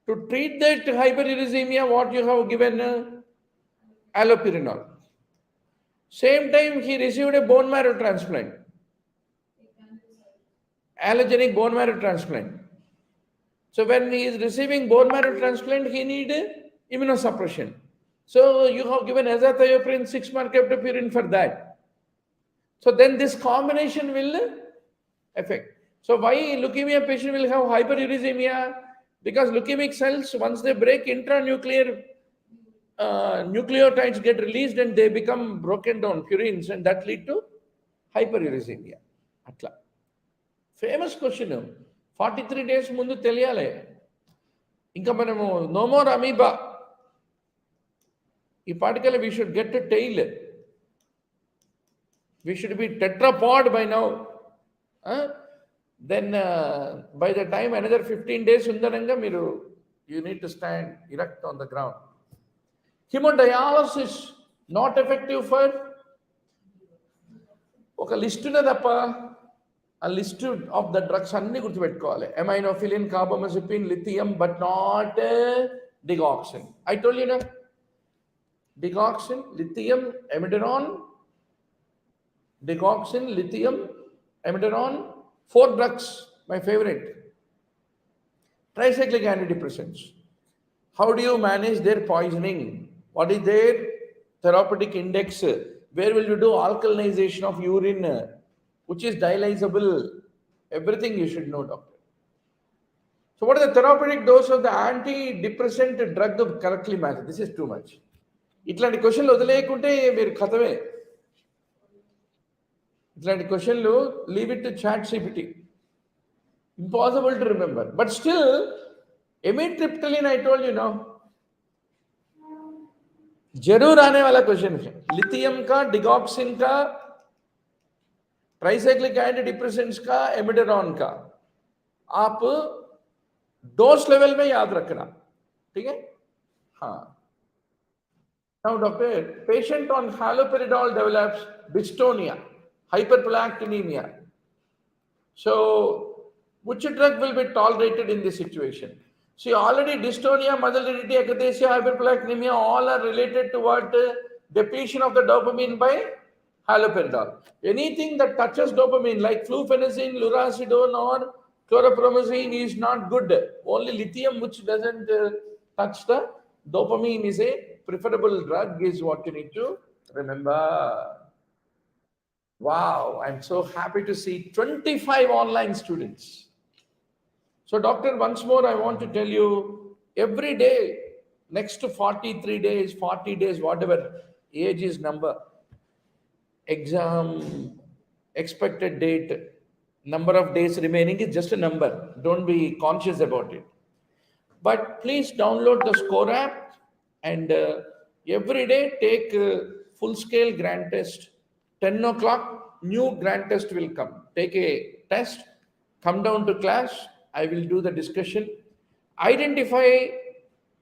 A: To treat that hyperuricemia, what you have given? Allopurinol. Same time he received a bone marrow transplant, allogenic bone marrow transplant. So when he is receiving bone marrow transplant, he need immunosuppression. So you have given azathioprine, 6 mercaptopurine for that. So then this combination will affect. So why leukemia patient will have hyperuricemia? Because leukemic cells, once they break intranuclear nucleotides get released and they become broken down purines, and that lead to hyperuricemia. Atla. Famous question. 43 days ముందు తెలియాలి. ఇంకా మనము no more amoeba. ఈ పాటికల్ we should get a tail. We should be tetrapod by now. Then by the time another 15 days ఉందనంగా మీరు you need to stand erect on the ground. Hemodialysis not effective for ఒక list ఉన్నదప్ప, ఆ list of the drugs అన్ని గుర్తుపెట్టుకోవాలి. Aminophylline, carbamazepine, lithium, but not digoxin. I told you నా, digoxin, lithium, amiodarone, digoxin, lithium, amiodarone, 4 drugs, my favorite. Tricyclic antidepressants. How do you manage their poisoning? What is their therapeutic index? Where will you do alkalinization of urine, which is dialysable? Everything you should know, doctor. So what is the therapeutic dose of the antidepressant drug correctly matched? This is too much. ఇట్లాంటి క్వశ్చన్లు వదిలేయకుంటే మీరు కథమే. ఇట్లాంటి క్వశ్చన్లు leave it to chat GPT. Impossible to remember, but still amitriptyline I told you no जरूर आने वाला question है. लिथियम का, डिगॉक्सिन का, ट्राइसाइक्लिक एंटीडिप्रेसेंट्स का, एमिडारॉन का आप डोज लेवल में याद रखना, ठीक है. हाँ. Now, doctor, patient on haloperidol develops dystonia, hyperprolactinemia. So, which drug will be tolerated in this situation? See, already dystonia, muscle rigidity, akathisia, hyperprolactinemia, all are related to what? Depletion of the dopamine by haloperidol. Anything that touches dopamine, like fluphenazine, lurasidone, or chlorpromazine, is not good. Only lithium, which doesn't touch the dopamine, is a preferable drug, is what you need to remember. Wow, I'm so happy to see 25 online students. So doctor, once more I want to tell you, every day, next to 43 days, 40 days, whatever age is number, exam, expected date, number of days remaining is just a number. Don't be conscious about it. But please download the score app and every day take full scale grand test. 10 o'clock new grand test will come. Take a test, come down to class, I will do the discussion. Identify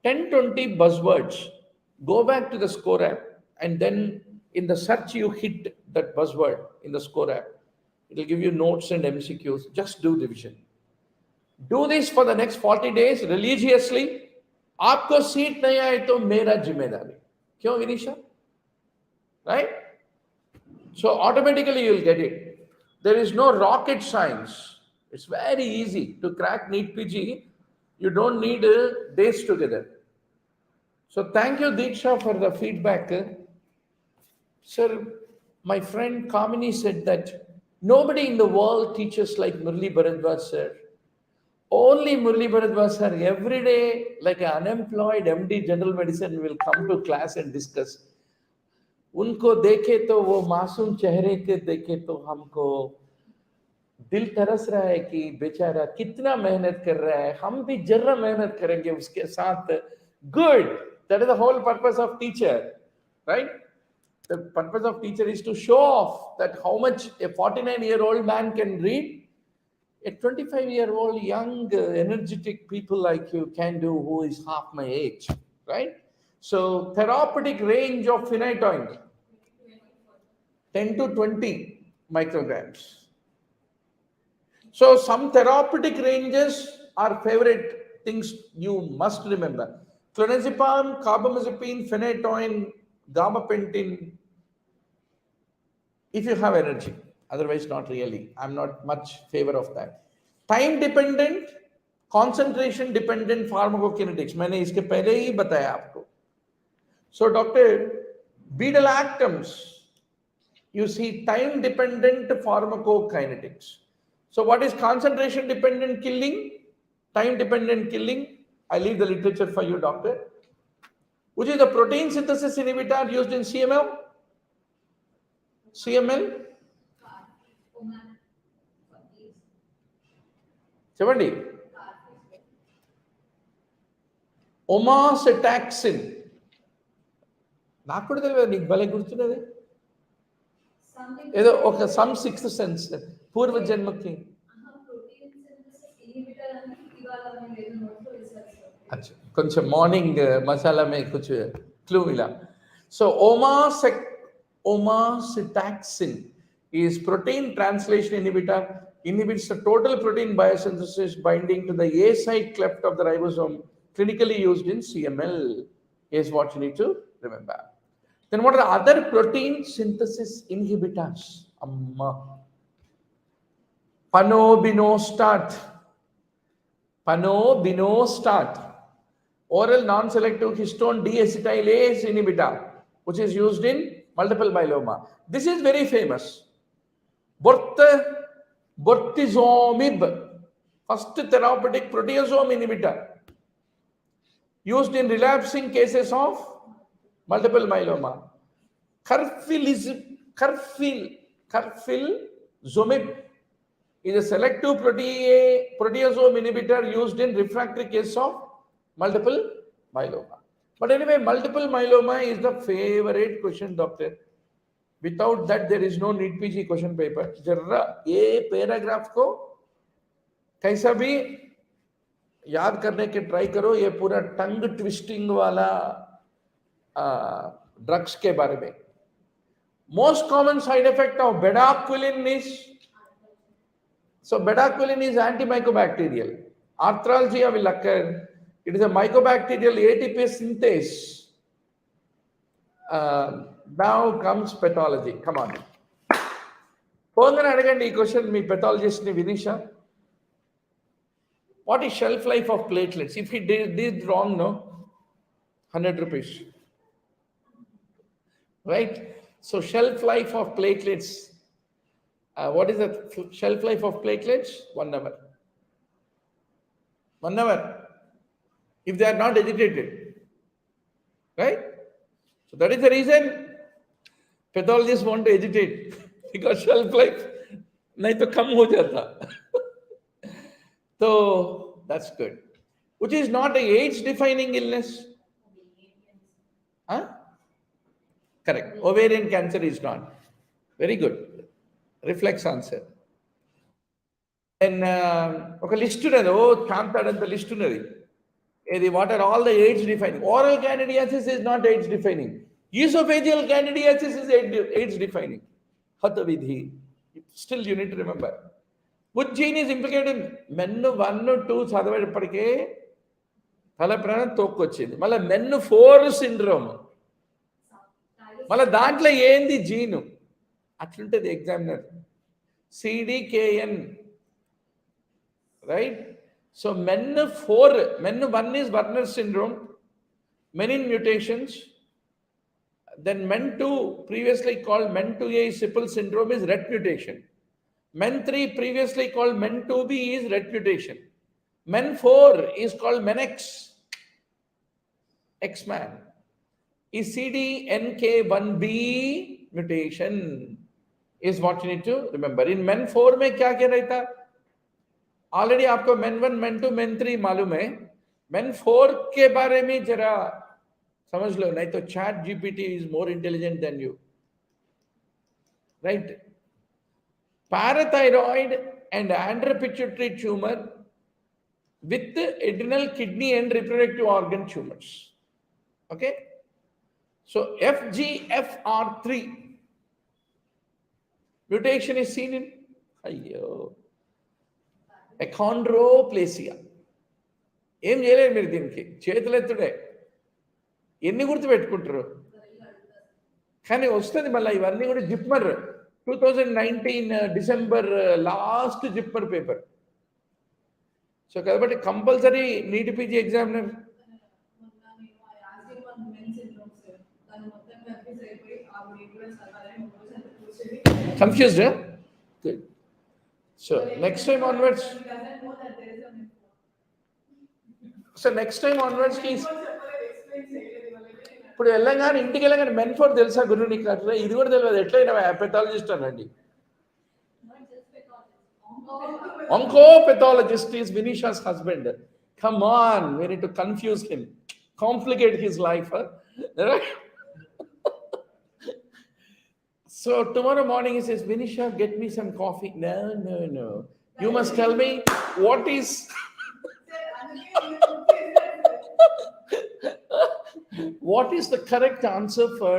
A: 10-20 buzzwords, go back to the score app, and then in the search you hit that buzzword in the score app. It will give you notes and MCQs. Just do division. Do this for the next 40 days religiously. आपको seat नहीं आए तो मेरा जिम्मेदारी. क्यों विनीशा? Right? So automatically you will get it. There is no rocket science. It's very easy to crack NEETPG. You don't need days together. So thank you, Diksha, for the feedback. Sir, my friend Kamini said that nobody in the world teaches like Murli Bharadwaj sir. Only Murli Bharadwaj sir every day, like an unemployed MD general medicine, will come to class and discuss. उनको देखे तो वो मासूम चेहरे के देखे तो हमको दिल तरस रहा है कि बेचारा कितना मेहनत कर रहा है, हम भी जरा मेहनत करेंगे उसके साथ. Good. That is the whole purpose of teacher, right? The purpose of teacher is to show off that how much a 49-year-old man can read. A 25-year-old young, energetic people like you can do, who is half my age, right? So therapeutic range of phenytoin, 10 to 20 micrograms. So some therapeutic ranges are favorite things you must remember. Clonazepam, carbamazepine, phenytoin, gabapentin, if you have energy. Otherwise, not really. I'm not much favor of that. Time dependent, concentration dependent pharmacokinetics. मैंने इसके पहले ही बताया आपको. So, doctor, beta-lactams, you see time dependent pharmacokinetics. So, what is concentration dependent killing? Time dependent killing? I leave the literature for you, doctor. Which is the protein synthesis inhibitor used in CML? CML? చెప్పండి. ఒమాసెటాక్సిన్. నాకు కూడా తెలియదు, నీకు భలే గుర్తున్నది. ఏదో ఒక some sixth sense పూర్వ జన్మకి. अच्छा, కొంచెం మార్నింగ్ మసాలా మే కుछ క్లూ మిలా. So omacetaxine is protein translation inhibitor, inhibits the total protein biosynthesis binding to the A site cleft of the ribosome, clinically used in CML, is what you need to remember. Then what are the other protein synthesis inhibitors? Panobinostat, oral non-selective histone deacetylase inhibitor, which is used in multiple myeloma. This is very famous. Bortezomib, first therapeutic proteasome inhibitor, used in relapsing cases of multiple myeloma. Carfilzomib is a selective proteasome inhibitor used in refractory case of multiple myeloma. But anyway, multiple myeloma is the favorite question, doctor. Without that, there is no NEETPG question paper. जरा ये paragraph को कैसा भी याद करने के try करो. ये पूरा टंग ट्विस्टिंग वाला ड्रग्स के बारे में. Most common side effect of bedaquiline is, so bedaquiline is antimycobacterial. Arthralgia will occur. It is a mycobacterial ATP synthase. Now comes pathology. Come on. Pongana question me pathologist ni Vinisha. What is shelf life of platelets? If he did wrong, no, 100 rupees. Right? So shelf life of platelets. What is the shelf life of platelets? 1 hour. 1 hour. If they are not agitated. Right? So that is the reason pathologists want to agitate. Because shelf life nahi to kam ho jata. So that's good. Which is not a age-defining illness. Huh? Correct. Ovarian cancer is not. Very good. Reflex answer. Then okay, list ఉన్నది. కాంతాడంత list ఉన్నది. What are all the age-defining? Oral candidiasis is not age-defining. Esophageal candidiasis is age-defining. Hatavidhi. Still you need to remember. Which gene is implicated in men 1, 2 చదివేటప్పటికే తల ప్రాణం తోక్కొచ్చింది. మళ్ళీ men 4 syndrome. మళ్ళీ దాంట్లో ఏంది gene అట్లుంటుంది examiner. CDKN, right? So men 1 is Werner syndrome, menin mutations. Then men 2, previously called men 2A, Sippel syndrome, is Rett mutation. Men 3, previously called men 2B, is Rett mutation. Men 4 is called Menex, X-man, is CDNK1B mutation, is what you need to remember. In men 4 में क्या क्या रहता? Already आपको men 1, men 2, men 3 मालूम है. Men 4 के बारे में जरा समझ लो, नहीं तो chat GPT is more intelligent than you. Right? Parathyroid and andropituitary tumor with adrenal, kidney and reproductive organ tumors. Okay? So FGFR3 mutation is seen in achondroplasia. ఏం చేయలేదు మీరు దీనికి, చేతులెత్తుడే. ఎన్ని గుర్తుపెట్టుకుంటారు? కానీ వస్తుంది మళ్ళీ. ఇవన్నీ కూడా JIPMER 2019 December last JIPMER paper. So కాబట్టి compulsory NEETPG examiner. Confused, huh? Good. So next time onwards. So next time onwards ki ఇప్పుడు వెళ్ళగానే ఇంటికి వెళ్ళగానే men 4 తెలుసా గురు నీకు? అట్లా ఇది కూడా తెలియదు. ఎట్లయినా పెథాలజిస్ట్ అనండి. Oncopathologist is Vinisha's husband. Come on, we need to confuse him, complicate his life. Huh? So tomorrow morning he says, Vinisha, get me some coffee. No. You must tell me what is what is the correct answer for.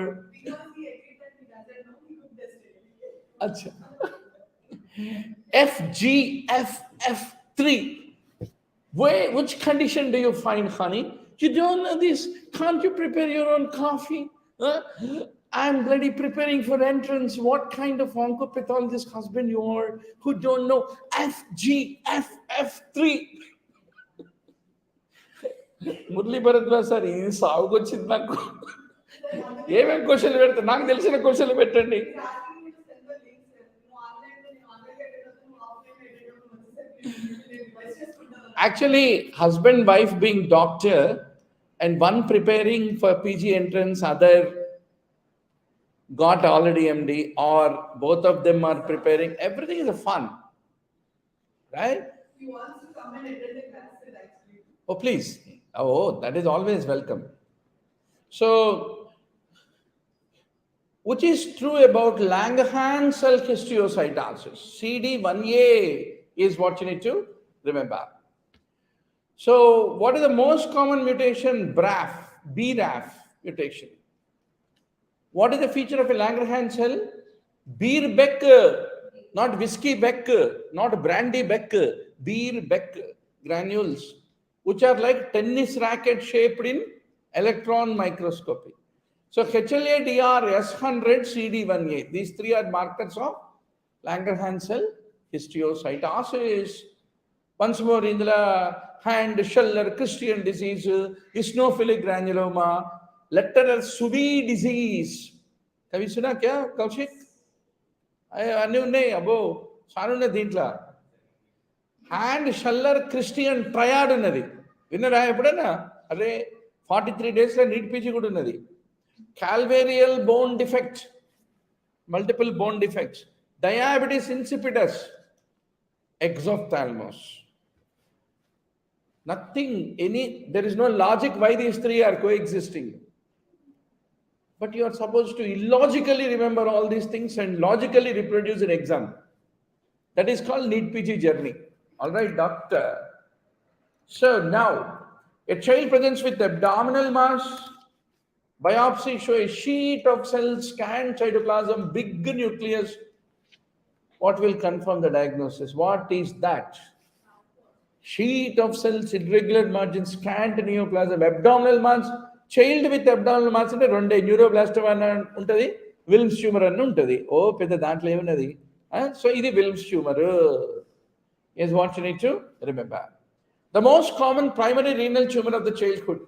A: Acha. FGFF3. Which condition do you find, honey? You don't know this. Can't you prepare your own coffee? Huh? I'm bloody preparing for entrance. What kind of oncopathologist husband you are who don't know FGFF3? Murali Bharadwaj sir ఈ సాగుకు వచ్చింది నాకు. ఏమేమి క్వశ్చన్లు పెడతా నాకు తెలిసిన క్వశ్చన్లు పెట్టండి. Actually, husband, wife being doctor, and one preparing for PG entrance, other got already MD, or both of them are preparing. Everything is a fun, right?
C: He wants to come and attend the class actually.
A: Oh, please. Oh, that is always welcome. So, which is true about Langerhans cell histiocytosis? CD1A is what you need to remember. So, what is the most common mutation? BRAF mutation. What is the feature of a Langerhans cell? Beer-Beck, not whiskey Beck, not brandy Beck, Beer-Beck granules, which are like tennis racket shaped in electron microscopy. So HLA-DR, S100, CD1A, these three are markers of Langerhans cell histiocytosis. Once more, in the hand, Scheller, Christian disease, eosinophilic granuloma, lateral Subi disease. Have you seen that, Kaushik? I knew name, abo, Saruna Dintla. Hand, Scheller, Christian triad unnadi. Winner I put 43 days la NEETPG good unnadi. Calvarial bone defect, multiple bone defects, diabetes insipidus, exophthalmos. Nothing, there is no logic why these three are coexisting. But you are supposed to illogically remember all these things and logically reproduce an exam. That is called NEETPG journey. All right, doctor. So now, a child presents with abdominal mass, biopsy show a sheet of cells, scanned cytoplasm, big nucleus. What will confirm the diagnosis? What is that? Sheet of cells, irregular margins, scant neoplasm, abdominal mass. Child with abdominal mass ante రెండే neuroblastoma ఉంటది, Wilms tumour అని ఉంటది. ఓ పెద్ద దాంట్లో ఏమున్నది? So ఇది Wilms tumour is what you need to remember. The most common primary renal tumor of the childhood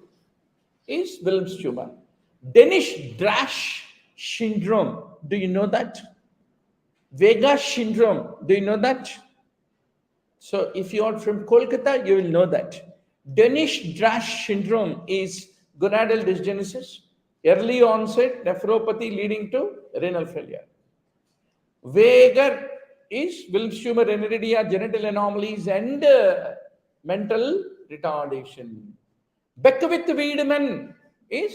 A: is Wilms tumor. Denish-Drash syndrome, do you know that? Vega syndrome, do you know that? So if you are from Kolkata, you will know that. Denish-Drash syndrome is gonadal dysgenesis, early onset nephropathy leading to renal failure. Weger is Wilms tumor, aniridia, genital anomalies, and mental retardation. Beckwith-Wiedemann is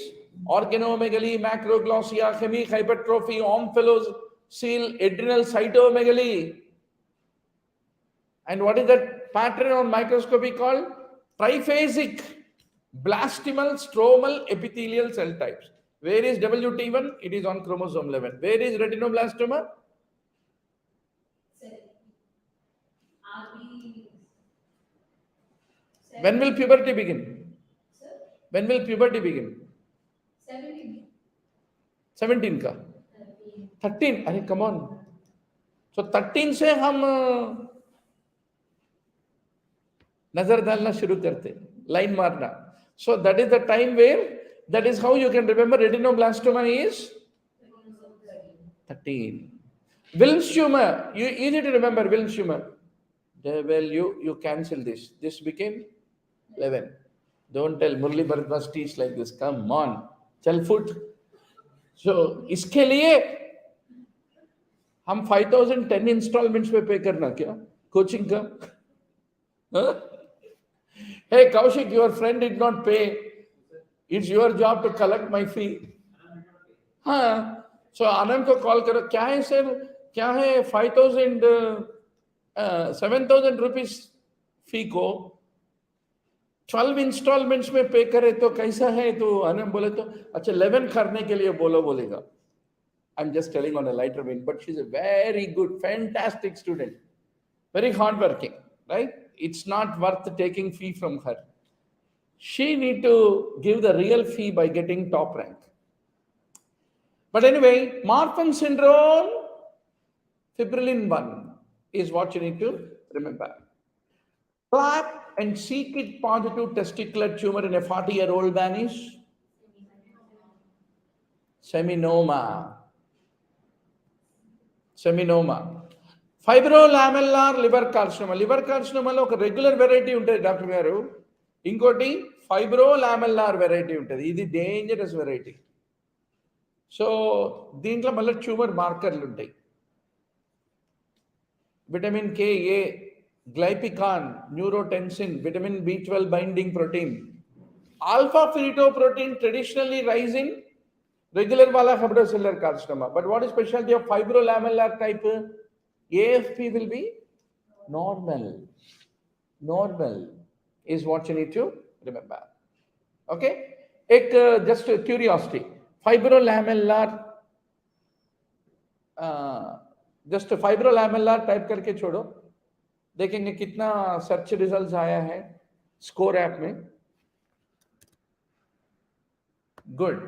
A: organomegaly, macroglossia, hemic hypertrophy, omphalocele, adrenal cytomegaly. And what is that pattern on microscopy called? Triphasic blastomal stromal epithelial cell types. Where is WT1? It is on chromosome 11. Where is retinoblastoma? When will puberty begin?
B: Sir?
A: When will puberty begin? 17 का? 13. अरे come on. So 13 से हम नजर डालना शुरू करते, line मारना. So that is the time where, that is how you can remember retinoblastoma is 13. Wilms tumor, you easy to remember Wilms tumor. Well, you cancel this. This became 11. Don't tell Murli Bharadwaj teach like this. Come on. Chal foot. So, इसके लिए हम 5,010 installments पे pay करना क्या? Coaching का? Huh? Hey Kaushik, your friend did not pay. It's your job to collect my fee. हाँ. So आनंद को call करो. क्या है sir? क्या है 7,000 rupees fee को 12 इंस्टॉलमेंट्स में पे करे तो कैसा है? तो आनंद बोले तो अच्छा 11 करने के लिए बोलेगा. I'm just telling on a lighter vein, but she's a very good, fantastic student, very hardworking, right? It's not worth taking fee from her. She need to give the real fee by getting top rank. But anyway, Marfan syndrome, fibrillin 1 is what you need to remember. Clap and C-kit positive testicular tumor in a 40-year-old man is seminoma. Seminoma. Fibrolamellar liver carcinoma. Liver carcinoma lo oka regular variety untadi Dr. garu. Inkoti fibrolamellar variety untadi. Idi dangerous variety. So దీంట్లో మళ్ళీ tumour మార్కర్లు ఉంటాయి. Vitamin KA, glypican, neurotensin, vitamin B12 binding protein. Alpha fetoprotein traditionally rise in regular wala hepatocellular carcinoma. But what is specialty of fibrolamellar type? AFP will be normal. Normal is what you need to remember. Okay? Just a curiosity. Fibrolamellar, just fibrolamellar type करके छोड़ो, देखेंगे कितना search results आया है score app में. Good.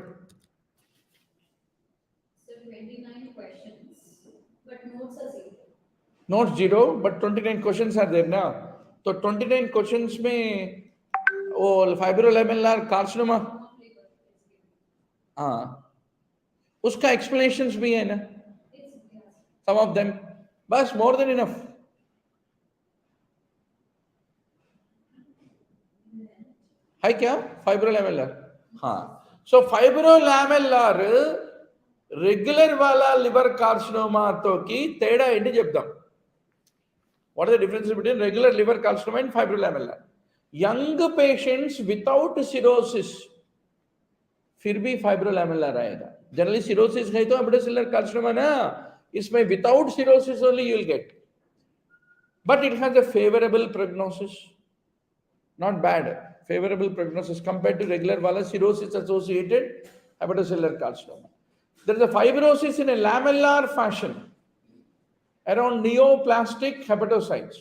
B: So 29 questions, but notes are 0.
A: Not 0, but 29 questions are there now. So 29 questions में वो fibrolamellar carcinoma, हाँ, उसका explanations भी है ना, some of them, बस more than enough. है क्या fibrolamellar? हाँ. So fibrolamellar regular वाला liver carcinoma तो की तेड़ा ఏంటి చెప్దాం. What is the difference between regular liver carcinoma and fibrolamellar? Young patients without cirrhosis, फिर भी fibrolamellar आएगा. Generally cirrhosis है तो hepatocellular carcinoma ना, इसमें without cirrhosis only you will get. But it has a favorable prognosis, not bad, favorable prognosis compared to regular wala cirrhosis associated hepatocellular carcinoma. There is a fibrosis in a lamellar fashion around neoplastic hepatocytes.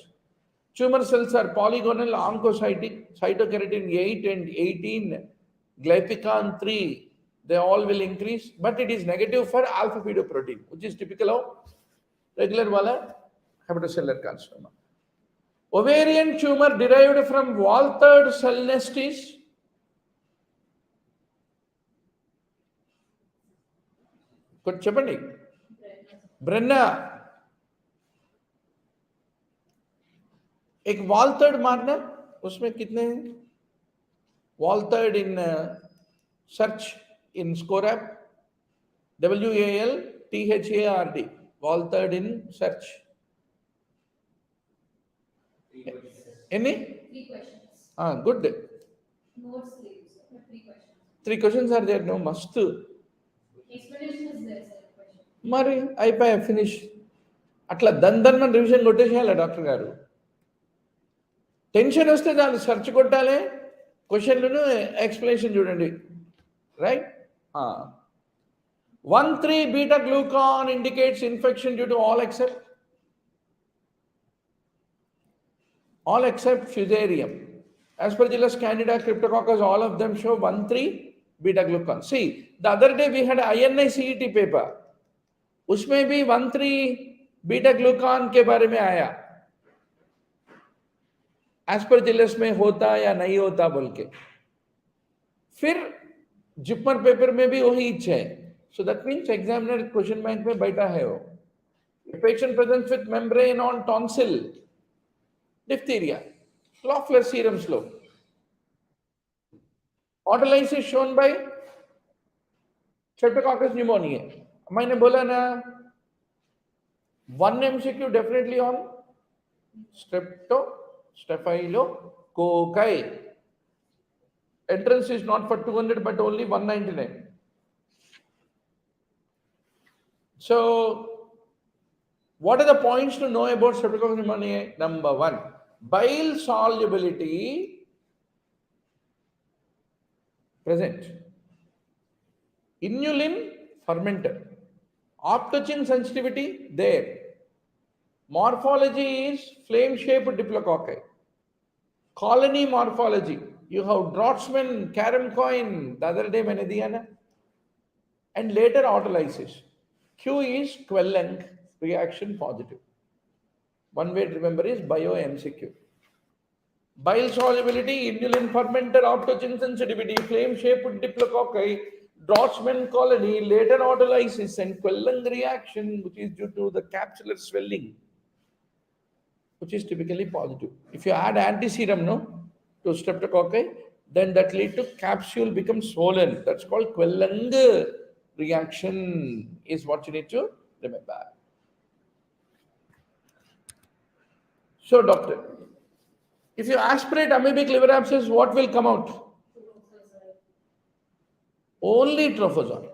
A: Tumor cells are polygonal, oncocytic, cytokeratin 8 and 18, glypican 3, they all will increase, but it is negative for alpha fetoprotein, which is typical of regular wala hepatocellular carcinoma. Ovarian tumor derived from Walther cell nest is कुछ చెప్పండి. Brenner. एक Walther मारना, उसमें कितने हैं? Walther in search in score app, WALTHARD, Walther in search. Any?
B: 3 questions.
A: Good.
B: Notes leaves, but 3 questions.
A: 3 questions are there. No, must.
B: Explanation is there, sir. Question.
A: మరి అయిపోయా finish. అట్లా దందన్ రివిజన్ కొట్టేసేయాలి డాక్టర్ గారు. Tension వస్తే దాన్ని search కొట్టాలి, క్వశ్చన్లను explanation చూడండి, right. 1,3 beta glucan indicates infection due to all except fusarium. Aspergillus candida, cryptococcus, all of them show 1,3 beta glucan. See, the other day we had INI CET paper, उसमें भी 1,3 beta glucan के बारे में आया, Aspergillus में होता या नहीं होता बोल के. फिर जिपमर पेपर में भी वही इच्छा है. So that means examiner question bank में बैठा है वो. Patient presents with membrane on tonsil, diphtheria, Loeffler serum slope. Autolysis shown by Streptococcus pneumoniae. मैंने बोला ना, 1 MCQ definitely on Staphylococcus. Entrance is not for 200 but only 199. So, what are the points to know about Streptococcus pneumoniae? Number 1, bile solubility present. Inulin fermenter. Optochin sensitivity, there. Morphology is flame-shaped diplococci. Colony morphology, you have Drotsman, Karam coin, the other day मैंने दिया ना. And later autolysis. Q is Quelleng reaction positive. One way to remember is bio MCQ. Bile solubility, inulin fermenter, optochin sensitivity, flame-shaped diplococci, Drotsman colony, later autolysis, and Quelleng reaction, which is due to the capsular swelling, which is typically positive. If you add antiserum to streptococci, then that lead to capsule becomes swollen. That's called Quelleng reaction, is what you need to remember. So, doctor, if you aspirate amoebic liver abscess, what will come out? Only trophozoite.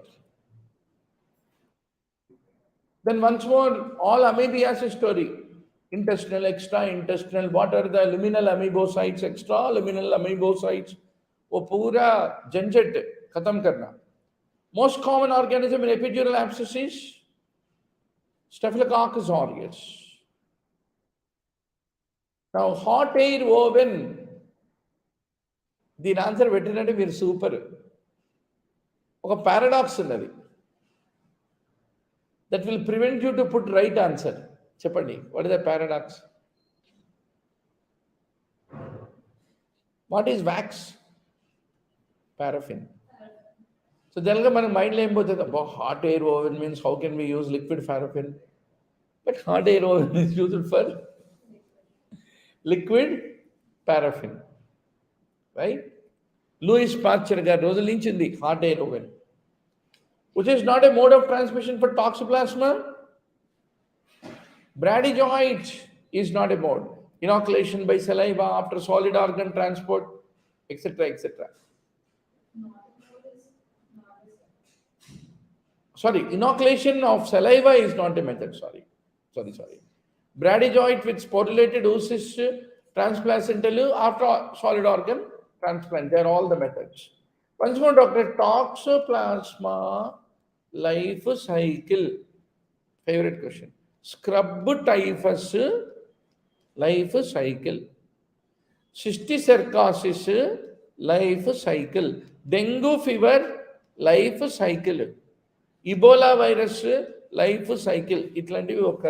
A: Then once more, all amoebiasis story. Intestinal, extra-intestinal, what are the luminal amoebocytes, extra-luminal amoebocytes? वो पूरा झंझट खत्म करना. Most common organism in epidural abscess is Staphylococcus aureus. Now, hot air oven, the answer veterinary is super. ఒక paradox ఉన్నది. That will prevent you to put right answer. చెప్పండి, what is the paradox? What is wax? Paraffin. So generally మన మైండ్లో ఏం పోతుంది, అబ్బా hot air oven means how can we use liquid paraffin? But hot air oven is used for liquid paraffin, right? Louis Pasteur గారు రోజుల నుంచి ఉంది hot air oven, which is not a mode of transmission for toxoplasma. Bradyjoint is not a mode. Inoculation by saliva after solid organ transport, etc., etc. Sorry, inoculation of saliva is not a method. Sorry. Bradyjoint with sporulated oocyst transplacental after solid organ transplant. They are all the methods. Once more, doctor, toxoplasma life cycle. Favorite question. Scrub typhus life cycle. Cysticercosis life cycle. Dengue fever life cycle. Ebola virus life cycle. ఇట్లాంటివి ఒక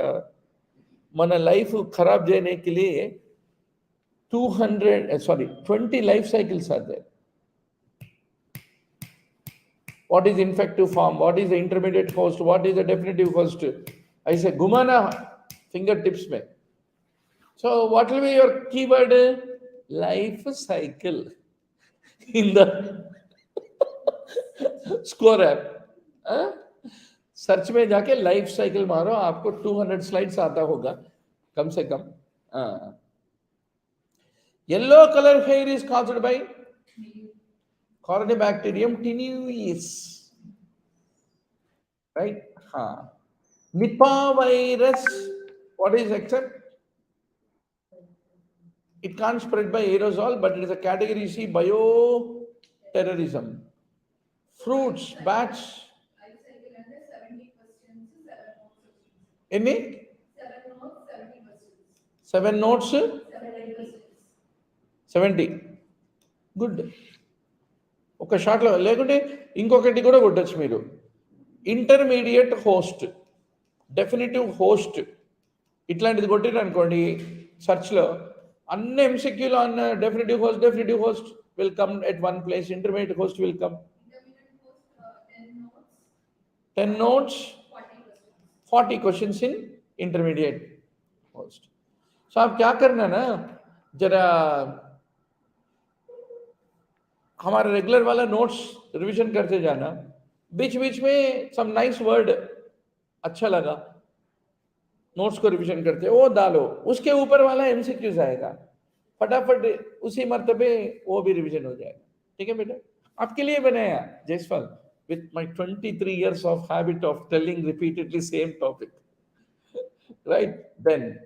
A: మన life ఖరాబ్ చేయడానికి 20 life cycles are there. What is infective form? What is the intermediate host? What is the definitive host? I say gumana fingertips mein. So what will be your keyword? Life cycle in the score app. Search में जाके life cycle मारो, आपको 200 slides आता होगा कम से कम. Yellow colour hair is caused by Corynebacterium tenuis, right? Nipah virus, what is except? It can't spread by aerosol, but it is a category C, bioterrorism. Fruits, bats. Any? 7 notes? 70. Good. ఒక షాట్లో లేకుంటే ఇంకొకటి కూడా కొట్టచ్చు మీరు. Intermediate host, definitive host, ఇట్లాంటిది కొట్టిరు అనుకోండి సర్చ్లో, అన్ని ఎంసీక్యూలో అన్న definitive host will come at one place, intermediate host will come. 10 notes, 40 questions in intermediate host. So आप क्या करना ना, जरा हमारा रेगुलर वाला नोट्स रिवीजन करते जाना, बीच बीच में सम नाइस वर्ड अच्छा लगा, नोट्स को रिवीजन करते वो डालो, उसके ऊपर वाला एमसीक्यूज आएगा, फटाफट उसी मर्तबे वो भी रिवीजन हो जाएगा. ठीक है बेटा, आपके लिए बनाया Jaiswal, with my 23 years of habit of telling repeatedly same topic. Right? Then,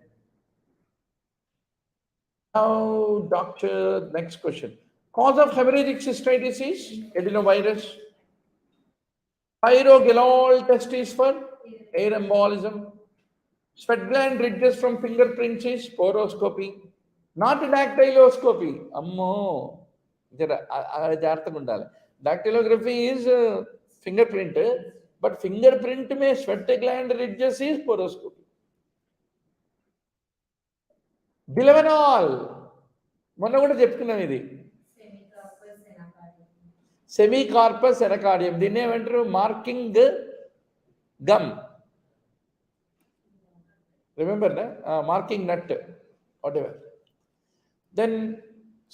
A: now, doctor, next question. Cause of hemorrhagic cystitis is adenovirus. Pyrogalol test is for air embolism. Sweat gland ridges from fingerprints is poroscopy, not dactyloscopy. Ammo, జాగ్రత్తగా ఉండాలి. Dactylography is fingerprint, but fingerprint में sweat gland ridges is poroscopy. Bilavanol, మొన్న కూడా చెప్పుకున్నాం ఇది. సెమీకార్పస్ anacardium, దీన్ని ఏమంటారు? Marking gum. Remember that? Marking nut, whatever. Then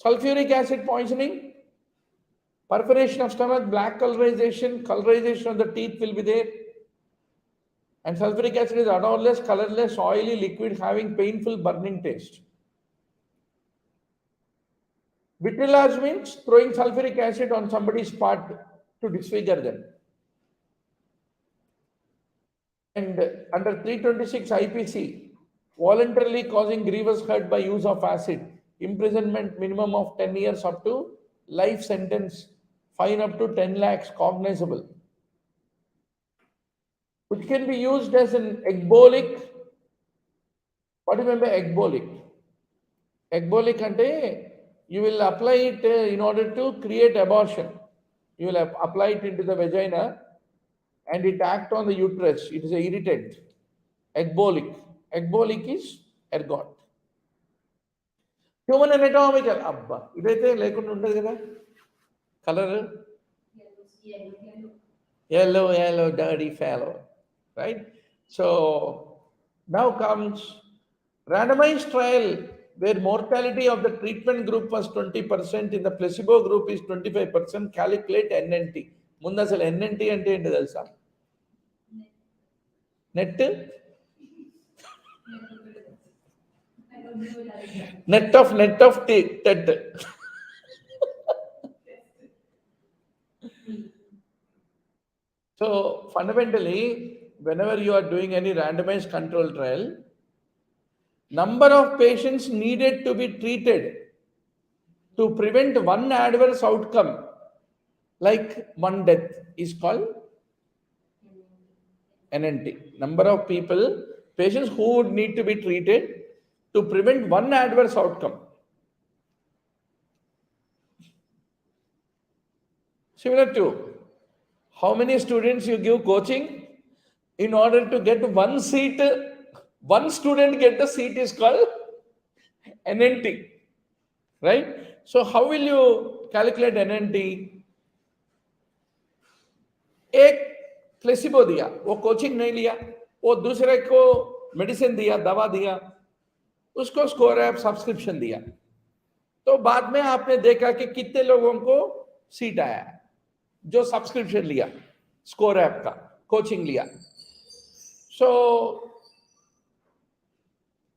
A: sulfuric acid poisoning, perforation of stomach, black colorization of the teeth will be there. And sulfuric acid is odorless, colorless, oily liquid having painful burning taste. Vitriolage means throwing sulfuric acid on somebody's part to disfigure them. And under 326 IPC, voluntarily causing grievous hurt by use of acid, imprisonment minimum of 10 years up to life sentence, fine up to 10 lakhs cognizable, which can be used as an ecbolic. What do you remember ecbolic? Ecbolic ante, you will apply it in order to create abortion. You will apply it into the vagina and it act on the uterus. It is an irritant. Ecbolic. Ecbolic is ergot. Human anatomical. Abba. Idaithe lekunda undadu kada. Color yellow, dirty fellow. Right? So now comes randomized trial where mortality of the treatment group was 20%, in the placebo group is 25%. Calculate NNT. ముందు అసలు NNT అంటే ఏంటి తెలుసా? Net of TET. So fundamentally, whenever you are doing any randomized control trial, number of patients needed to be treated to prevent one adverse outcome, like one death, is called NNT. Number of patients who would need to be treated to prevent one adverse outcome. Similar to how many students you give coaching in order to get one seat, one student get the seat is called NNT, right? So how will you calculate NNT? एक placebo दिया, वो coaching नहीं लिया, वो दूसरे को medicine दिया, दवा दिया, उसको स्कोर ऐप सब्सक्रिप्शन दिया, तो बाद में आपने देखा कि कितने लोगों को सीट आया जो सब्सक्रिप्शन लिया, स्कोर ऐप का कोचिंग लिया. So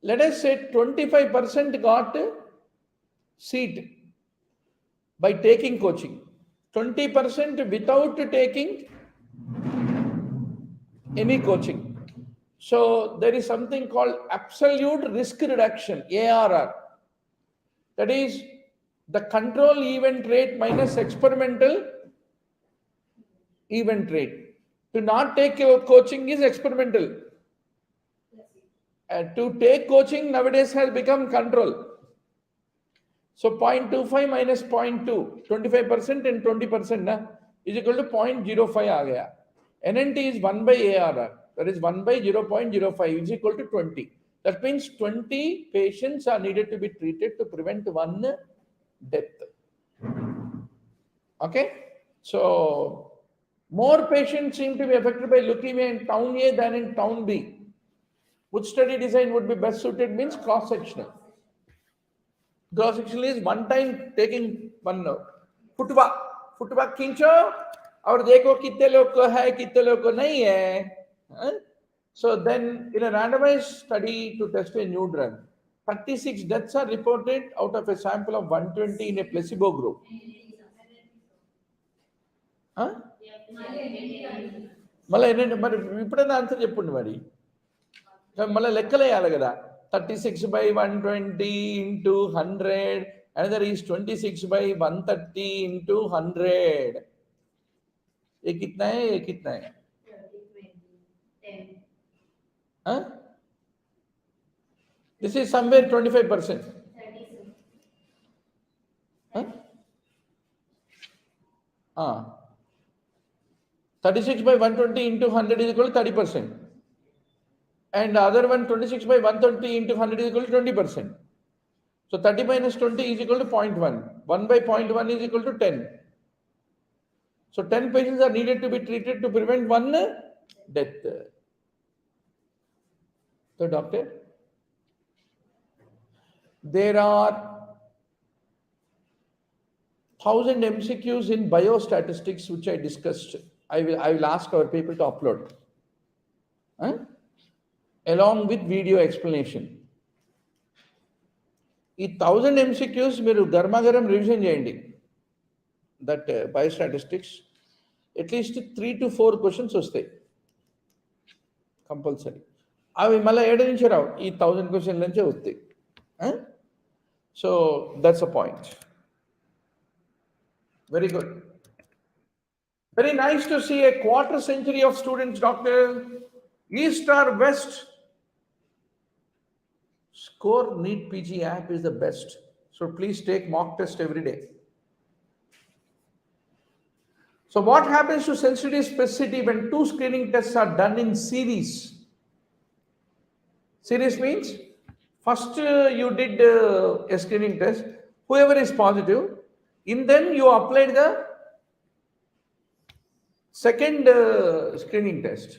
A: let us say 25% got seat by taking coaching, 20% without taking any coaching. So there is something called absolute risk reduction, ARR. That is the control event rate minus experimental event rate. To not take coaching is experimental. To take coaching nowadays has become control. So 0.25 minus 0.2, 25% and 20% na, is equal to 0.05 aa gaya. NNT is 1 by ARR. That is 1 by 0.05 is equal to 20. That means 20 patients are needed to be treated to prevent one death. Okay? So more patients seem to be affected by leukemia in town A than in town B. Which study design would be best suited means cross-sectional. Cross-sectional is one time taking one फुटवा खींचो और देखो कितने लोग को है कितने लोग को नहीं है. So then in a randomized study to test a new drug, 36 deaths are reported out of a sample of 120 in a placebo group. మళ్ళీ ఏంటంటే మరి ఇప్పుడైనా ఆన్సర్ చెప్పండి. మరి మళ్ళీ లెక్కలేయాలి కదా. 36 by 120 into 100, another is 26 by 130 into 100. ये कितना है 10. Huh? This is somewhere 25%.
B: 37.
A: Huh? 36 by 120 into 100 is equal to 30%. And the other one, 26 by 130 into 100 is equal to 20%. So 30 minus 20 is equal to 0.1. 1 by 0.1 is equal to 10. So 10 patients are needed to be treated to prevent one death. So doctor, there are 1000 MCQs in biostatistics which I discussed. I will ask our people to upload. Huh? Along with video explanation. ఈ 1000 MCQs మీరు గర్మాగరం revision చేయండి. That biostatistics at least 3 to 4 questions వస్తాయి compulsory. అవి మళ్ళీ ఏడు నుంచి రావు, ఈ 1000 question నుంచే వస్తాయి. So that's a point. Very good. Very nice to see a quarter century of students, doctor. East or west? Score NEETPG app is the best. So please take mock test every day. So what happens to sensitivity specificity when two screening tests are done in series? Series means first you did a screening test, whoever is positive, in them you applied the second screening test.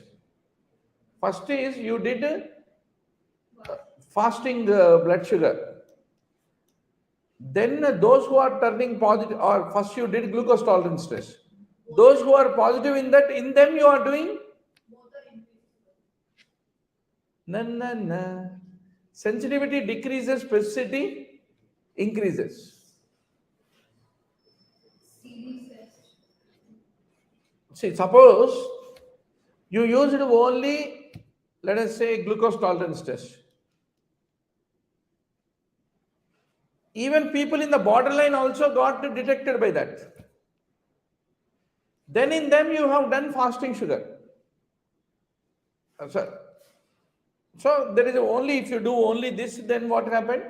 A: First is you did fasting blood sugar. Then those who are turning positive, or first you did glucose tolerance test. Those who are positive in that, in them you are doing no. Sensitivity decreases, specificity increases.
B: Series test.
A: See, suppose you used only, let us say, glucose tolerance test. Even people in the borderline also got detected by that. Then in them you have done fasting sugar. So there is only, if you do only this, then what happened?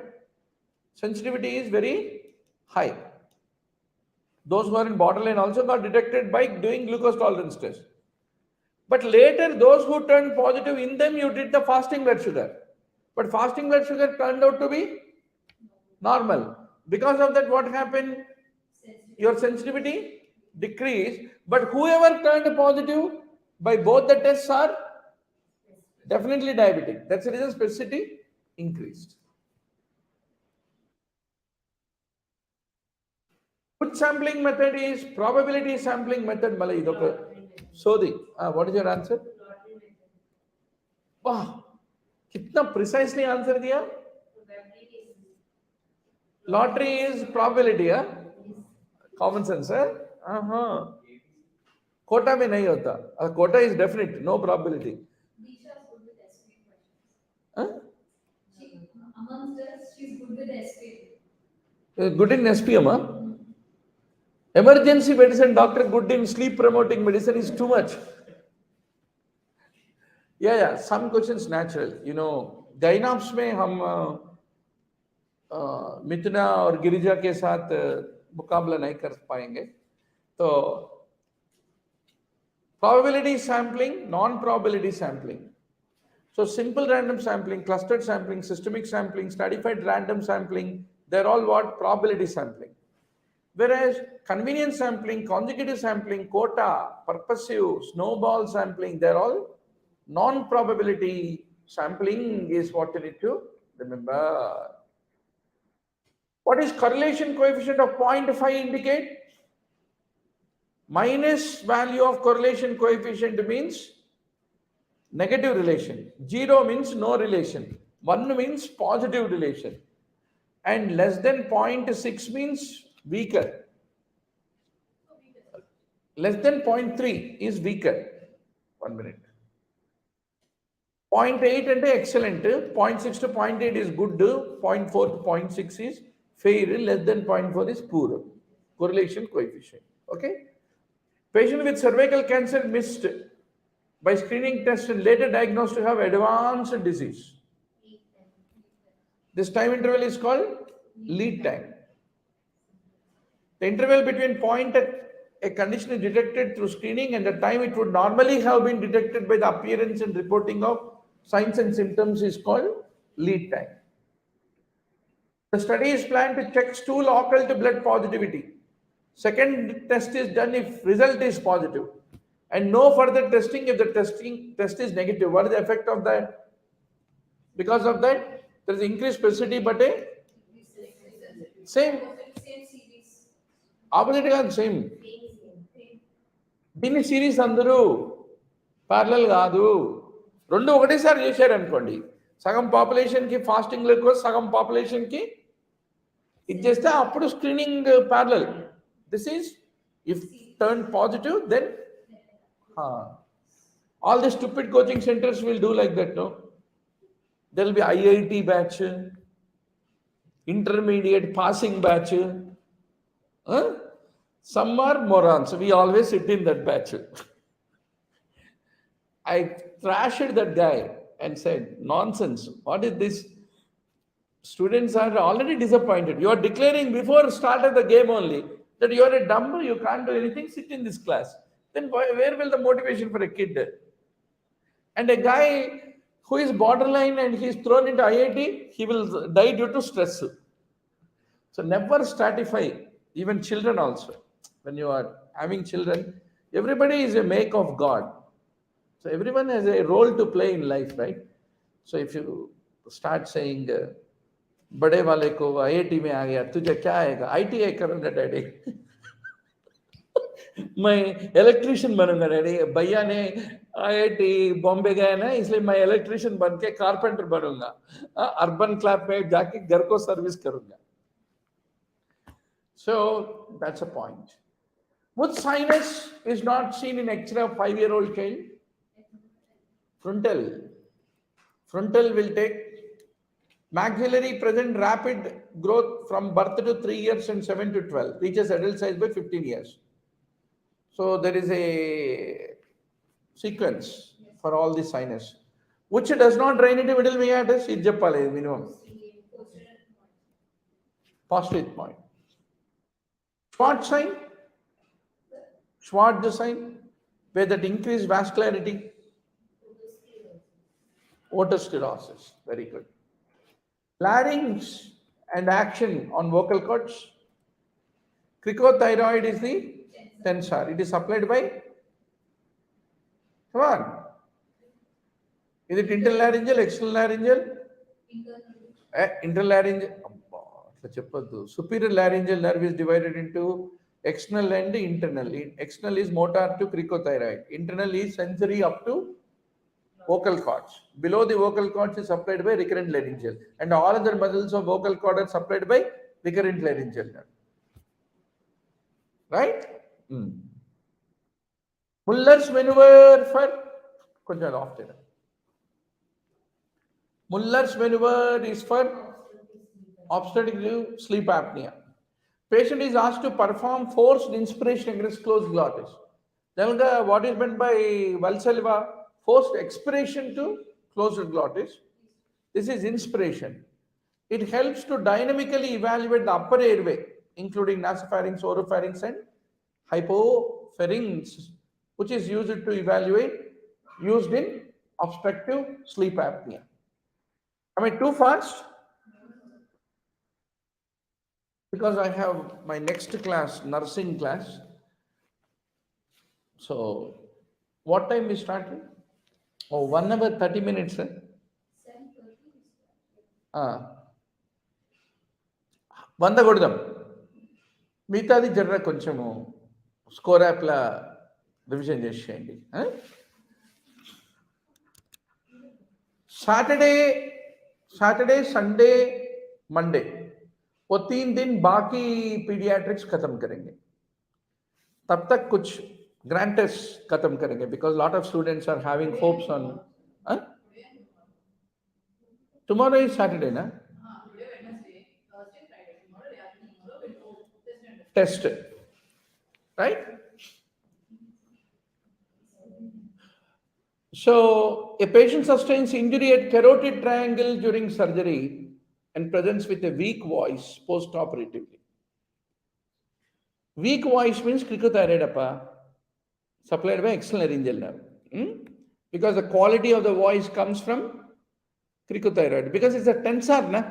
A: Sensitivity is very high. Those who are in borderline also got detected by doing glucose tolerance test. But later, those who turned positive, in them you did the fasting blood sugar. But fasting blood sugar turned out to be normal. Because of that, what happened? Your sensitivity decreased. But whoever turned positive by both the tests are definitely diabetic. That's the reason specificity increased. Which sampling method is probability sampling method? Malay, Dr. Sodhi, what is your answer? Wow, kitna precisely answer diya? Lottery is probability, huh? Common sense, huh? Quota mein nahi hota. Quota is definite, no probability.
B: Disha is good with SPM questions.
A: Huh?
B: Amongst us, she's good with SPM.
A: Good in SPM, huh? Emergency medicine doctor good in sleep promoting medicine is too much. Yeah, some questions natural. You know, gynops में हम मिथुना और गिरिजा के साथ मुकाबला नहीं कर पाएंगे. तो probability sampling, non-probability sampling. So simple random sampling, clustered sampling, systemic sampling, stratified random sampling, they're all what? Probability sampling. Whereas convenience sampling, consecutive sampling, quota, purposive, snowball sampling, they're all non-probability sampling is what you need to remember. What is correlation coefficient of 0.5 indicate? Minus value of correlation coefficient means negative relation. 0 means no relation. 1 means positive relation. And less than 0.6 means weaker. Less than 0.3 is weaker. 1 minute. 0.8 and excellent. 0.6 to 0.8 is good. 0.4 to 0.6 is fair. Less than 0.4 is poor. Correlation coefficient. Okay. Patient with cervical cancer missed By screening test and later diagnosed to have advanced disease. This time interval is called lead time. The interval between point at a condition is detected through screening and the time it would normally have been detected by the appearance and reporting of signs and symptoms is called lead time. The study is planned to check stool occult blood positivity. Second test is done if result is positive, and no further testing if the test is negative. What is the effect of that? Because of that, there is increased specificity, but a same
B: Same series.
A: opposite గా same. దీన్ని series అందరూ parallel కాదు. రెండు ఒకటేసారి చేశారు అనుకోండి, సగం పాపులేషన్కి fasting glucose, సగం పాపులేషన్కి ఇది చేస్తే అప్పుడు screening parallel. This is if turn positive then all the stupid coaching centers will do like that, no? There will be IIT batch, intermediate passing batch. Huh? Some are morons. We always sit in that batch. I thrashed that guy and said, nonsense. What is this? Students are already disappointed. You are declaring before start of the game only that you are a dumb, you can't do anything, sit in this class. Then where will the motivation for a kid? And a guy who is borderline and he is thrown into IIT, he will die due to stress. So never stratify, even children also. When you are having children, everybody is a make of God. So everyone has a role to play in life, right? So if you start saying, बड़े वाले को IIT में आ गया, तुझे क्या आएगा? ITI करूंगा daddy. मैं इलेक्ट्रिशियन बनूंगा डैडी. भैया ने IIT बॉम्बे गया ना, इसलिए मैं इलेक्ट्रिशियन बन के कारपेंटर बनूंगा. अर्बन क्लब में जाके घर को सर्विस करूंगा. So that's a point. Which sinus is not seen in X-ray of 5-year-old child? Frontal. Frontal will take. Maxillary present rapid growth from birth to 3 years and 7 to 12. Reaches adult size by 15 years. So there is a sequence for all the sinus. Which does not drain into middle meatus? Idjapale minimum. Posterior point. Schwartz sign. Schwartz sign. Where that increased vascularity. Otosclerosis. Very good. Larynx and action on vocal cords. Cricothyroid is the tensor. It is supplied by, come on. Is it interlaryngeal, extralaryngeal? Interlaryngeal. Superior laryngeal nerve is divided into external and internal. External is motor to cricothyroid. Internal is sensory up to vocal cords. Below the vocal cords is supplied by recurrent laryngeal, and all other muscles of vocal cord are supplied by recurrent laryngeal nerve. Right? Muller's maneuver for konja off there. Muller's maneuver is for obstructive sleep apnea. Patient is asked to perform forced inspiration against closed glottis. Then what is meant by Valsalva? Forced expiration to closed glottis. This is inspiration. It helps to dynamically evaluate the upper airway, including nasopharynx, oropharynx, and hypopharynx, which is used in obstructive sleep apnea. Am I too fast? Because I have my next class, nursing class. So, what time we started? Oh, 1 hour 30 minutes. 100 కొడదాం. మిగతాది జర్ర కొంచెము score APLA revision చేసేయండి. Saturday Sunday Monday वो 3 दिन बाकी paediatrics खत्म करेंगे. तब तक कुछ ग्रांड टेस्ट खत्म करेंगे because lot of students are having hopes on. Tomorrow is Saturday, na?
C: Today Wednesday, Thursday, Friday, tomorrow day after tomorrow
A: Test, right? So, a patient sustains injury at carotid triangle during surgery and presents with a weak voice post-operatively. Weak voice means cricothyroid supplied by external laryngeal nerve. Because the quality of the voice comes from cricothyroid. Because it's a tensor, na?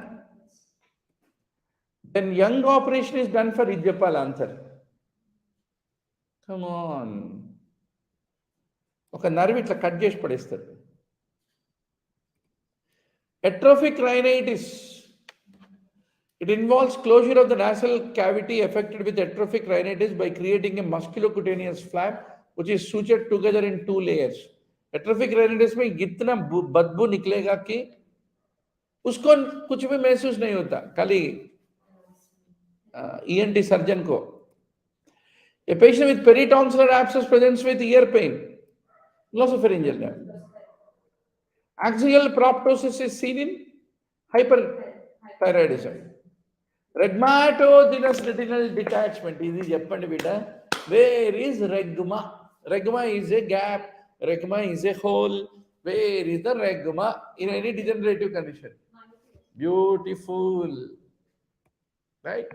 A: Then young operation is done for Ijapal answer. Come on. ఒక nerve ఇట్లా cut చేసి పడేస్తారు. Atrophic rhinitis. It involves closure of the nasal cavity affected with atrophic rhinitis by creating a musculocutaneous flap which is sutured together in two layers. Atrophic rhinitis में इतना बदबू निकलेगा कि उसको कुछ भी महसूस नहीं होता, खाली ENT सर्जन को. A patient with peritonsillar abscess presents with ear pain, loss of pharyngeal nerve. Axial proptosis is seen in hyperthyroidism. Rheumatogenic retinal detachment. This is Japan beta. Where is regma? Regma is a gap. Regma is a hole. Where is the regma in any degenerative condition? Beautiful. Right?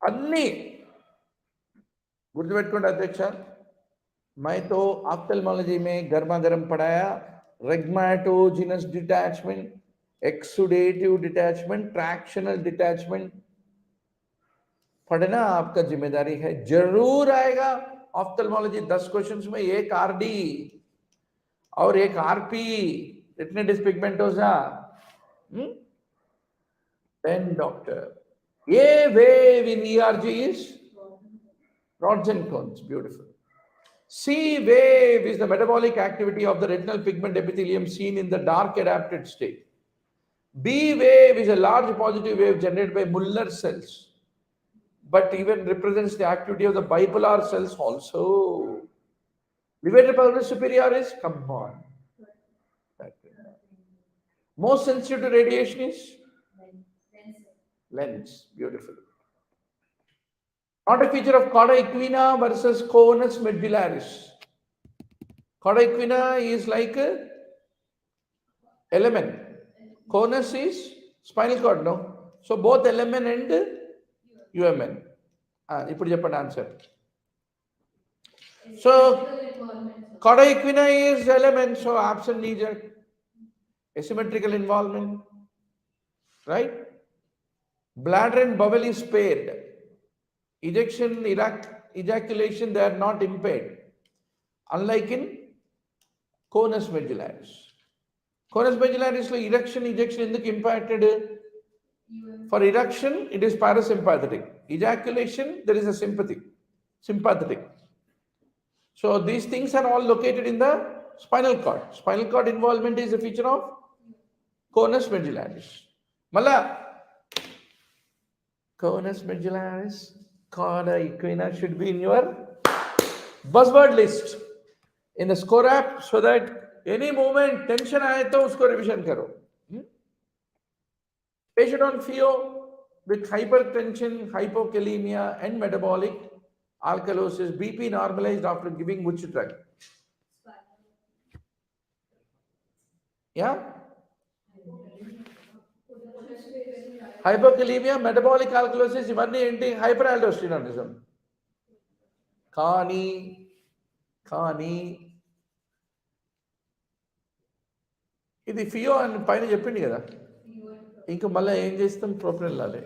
A: Anni. गुर्दुपेट्टुकोंडि अध्यक्ष मैं तो ophthalmology में गर्मा गर्म पढ़ाया. रेग्माटोजिनस detachment, exudative detachment, ट्रैक्शनल detachment पढ़ना आपका जिम्मेदारी है. जरूर आएगा ऑप्थेल्मोलॉजी 10 क्वेश्चंस में, एक आरडी और एक RP, retinitis pigmentosa. Then doctor. A wave in ERG is rods and cones. Beautiful. C wave is the metabolic activity of the retinal pigment epithelium seen in the dark adapted state. B wave is a large positive wave generated by Muller cells, but even represents the activity of the bipolar cells also. Levator pulmonary superior is, come on. Most sensitive to radiation is lens. Beautiful. Not a feature of cauda equina versus conus medullaris. Cauda equina is like a element. Conus is spinal cord, no? So both LMN and UMN. ఇప్పుడు చెప్పండి answer. So cauda equina is element, so absent knee jerk, asymmetrical involvement, right? Bladder and bowel is paired. Ejection, ejaculation, they are not impaired, unlike in conus medullaris. Conus medullaris lo erection, ejection ఎందుకు impacted? For erection, it is parasympathetic. Ejaculation, there is a sympathetic. So these things are all located in the spinal cord. Spinal cord involvement is a feature of conus medullaris. Mala conus medullaris, cauda equina should be in your buzzword list in the score app, so that any moment tension आए तो उसको revision करो. Patient on FIO with hypertension, hypokalemia and metabolic alkalosis, BP normalized after giving which drug? Yeah? Hypokalemia, metabolic alkalosis, ఇవన్నీ ఏంటి? Hyperaldosteronism. కానీ ఇది fear అని పైన చెప్పింది కదా, ఇంకా మళ్ళీ ఏం చేస్తాం? ప్రోప్రెల్లాలే.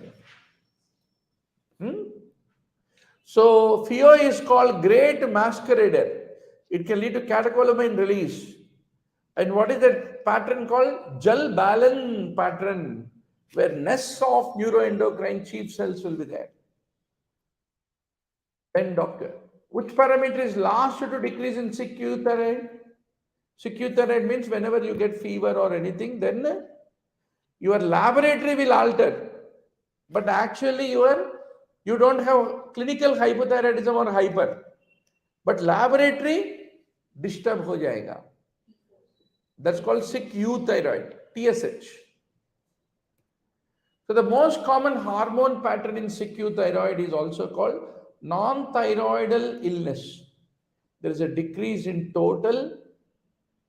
A: So FIO is called great masquerader. It can lead to catecholamine release. And what is that pattern called? Gel balance pattern, where nests of neuroendocrine chief cells will be there. Then doctor, which parameter is last to decrease in sick thyroid? Sick thyroid means whenever you get fever or anything, then your laboratory will alter, but actually you don't have clinical hypothyroidism or hyper, but laboratory disturb ho jayega. That's called sick thyroid, TSH. So the most common hormone pattern in sick thyroid is also called non-thyroidal illness. There is a decrease in total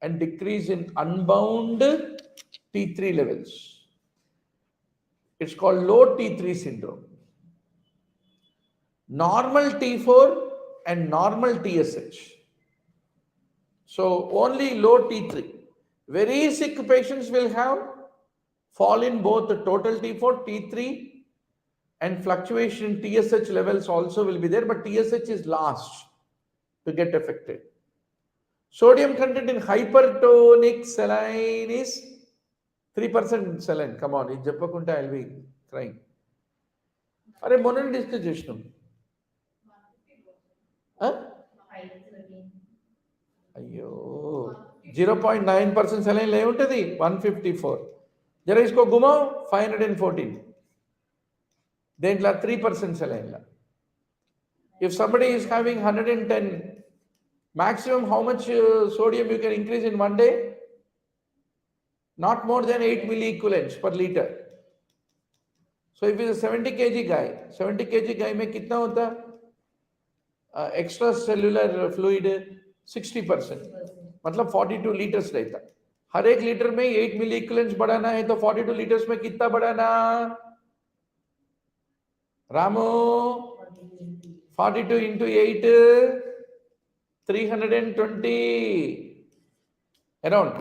A: and decrease in unbound T3 levels. It's called low T3 syndrome. Normal T4 and normal TSH. So only low T3. Very sick patients will have fall in both the total T4, T3, and fluctuation in TSH levels also will be there, but TSH is last to get affected. Sodium content in hypertonic saline is 3% saline. Come on, it's Jappakunta, I'll be crying. Are monon discussion? Huh? అయ్యో 0.9% saline ఏముంటుంది 154 జర ఇసుకో గుమావ్ 514 దేంట్లో 3% సెలైన్లా if somebody is having 110 maximum how much sodium you can increase in one day not more than 8 milliequivalents per liter so if it is a 70 kg guy 70 kg guy में कितना होता extra cellular fluid 60%, मतलब 42 litres रहता हर एक litre में 8 मिली equivalents बढ़ाना है तो 42 लीटर्स में कितना बढ़ाना रामो 42 into 8 320 अराउंड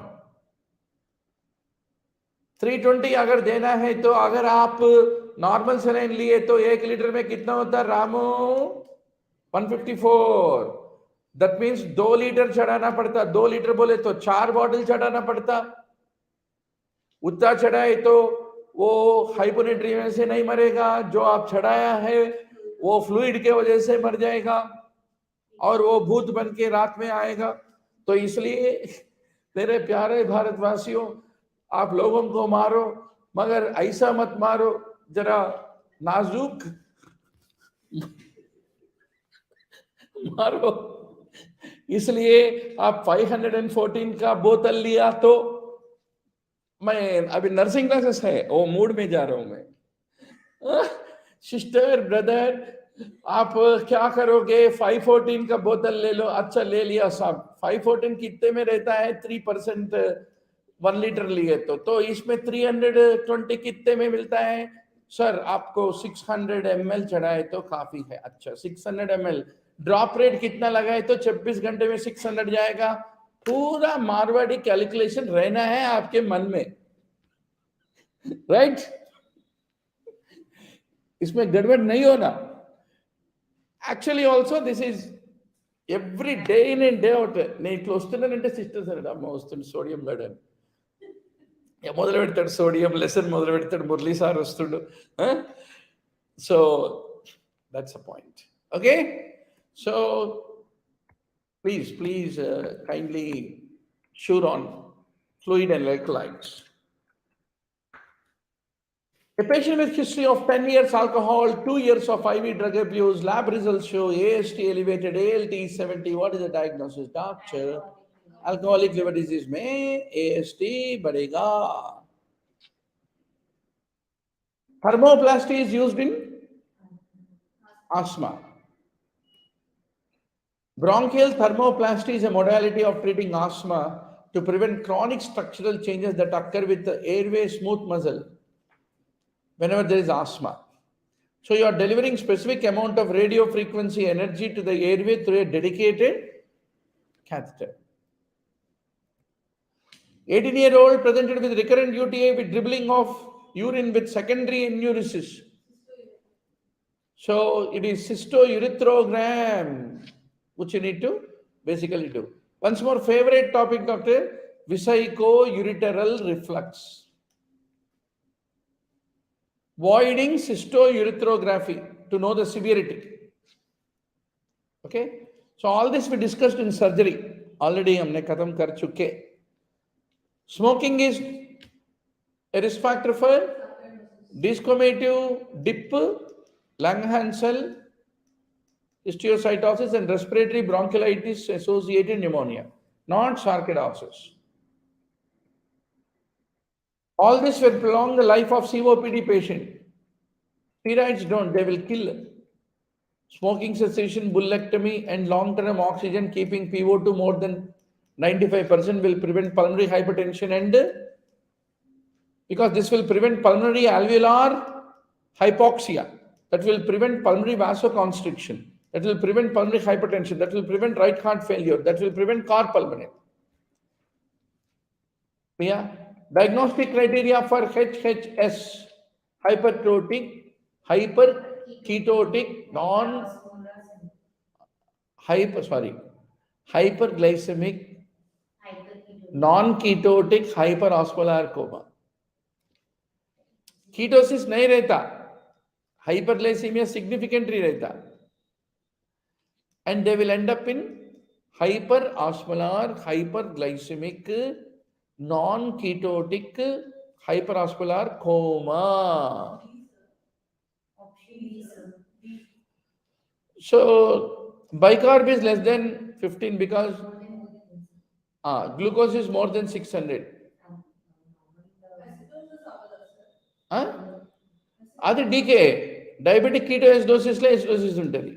A: 320 अगर देना है तो अगर आप नॉर्मल सेलाइन लिए तो 1 लीटर में कितना होता रामो 154 दैट मीन्स 2 लीटर चढ़ाना पड़ता 2 लीटर बोले तो 4 बॉटल चढ़ाना पड़ता उतना चढ़ाए तो वो हाइपोनेट्रिया से नहीं मरेगा जो आप चढ़ाया है वो फ्लूइड के वजह से मर जाएगा और वो भूत बन के रात में आएगा तो इसलिए मेरे प्यारे भारतवासियों आप लोगों को मारो मगर ऐसा मत मारो जरा नाजुक मारो इसलिए आप 514 का बोतल लिया तो मैं अभी नर्सिंग क्लासेस है वो मूड में जा रहा हूं मैं सिस्टर ब्रदर आप क्या करोगे 514 का बोतल ले लो अच्छा ले लिया साहब 514 कितने में रहता है 3% 1 लीटर लिए तो इसमें 320 कितने में मिलता है सर आपको 600 ml चढ़ाए तो काफी है अच्छा 600 ml ड्रॉप रेट कितना लगाए तो 26 घंटे में 600 जाएगा पूरा मारवाड़ी कैलकुलेशन रहना है आपके मन में राइट इसमें गड़बड़ नहीं होना actually also this is every day in and day out నేను ఇట్లా వస్తున్నానంటే సిస్టర్స్ అన్నాడు అమ్మ వస్తుంది సోడియం గడన్ మొదలు పెడతాడు సోడియం లెసన్ మొదలు పెడతాడు మురళీ సార్ వస్తుండు so that's a point okay so please kindly sure on fluid and electrolytes. A patient with history of 10 years alcohol, 2 years of IV drug abuse, lab results show AST elevated, ALT 70. What is the diagnosis, doctor? Alcoholic liver disease में AST बढ़ेगा. Thermoplasty is used in asthma. Bronchial thermoplasty is a modality of treating asthma to prevent chronic structural changes that occur with the airway smooth muscle whenever there is asthma. So you are delivering specific amount of radio frequency energy to the airway through a dedicated catheter. 18-year-old presented with recurrent UTI with dribbling of urine with secondary enuresis. So it is cystourethrogram, which you need to basically do. Once more, favorite topic, doctor, vesicoureteral reflux. Voiding cystourethropy to know the severity. Okay? So all this we discussed in surgery. Already humne khatam kar chuke. Smoking is a risk factor for desquamative dip, Langerhans, histiocytosis and respiratory bronchiolitis associated pneumonia, not sarcoidosis. All this will prolong the life of COPD patient. Steroids don't, they will kill. Smoking cessation, bullectomy and long-term oxygen keeping PO2 more than 95% will prevent pulmonary hypertension, and because this will prevent pulmonary alveolar hypoxia, that will prevent pulmonary vasoconstriction, that will prevent pulmonary hypertension, that will prevent right heart failure, that will prevent carpulmonary. Yeah. Diagnostic criteria for HHS: hyperketotic, hyperglycemic, non-ketotic hyperosmolar coma. Ketosis नहीं रहता, hyperglycemia significantly रहता, and they will end up in hyperosmolar, hyperglycemic, non-ketotic hyperosmolar coma. So bicarb is less than 15 because glucose is more than 600. Huh? అది DKA diabetic కీటోసిడోసిస్లో acidosis ఉంటుంది.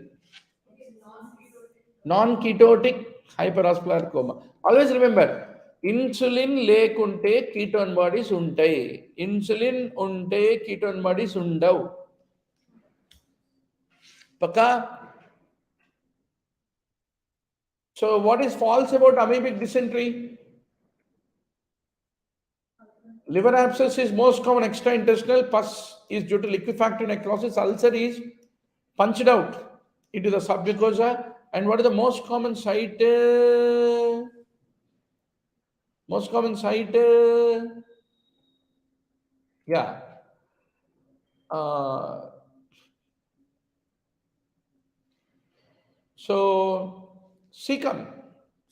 A: Non ketotic hyperosmolar coma. Always remember, insulin లేకుంటే ketone bodies ఉంటాయి, insulin ఉంటే ketone bodies ఉండవు. పక్కా? So what is false about amoebic dysentery? Liver abscess is most common extraintestinal. Pus is due to liquefaction necrosis. Ulcer is punched out into the submucosa. And what is the most common site? Most common site? Yeah. So cecum,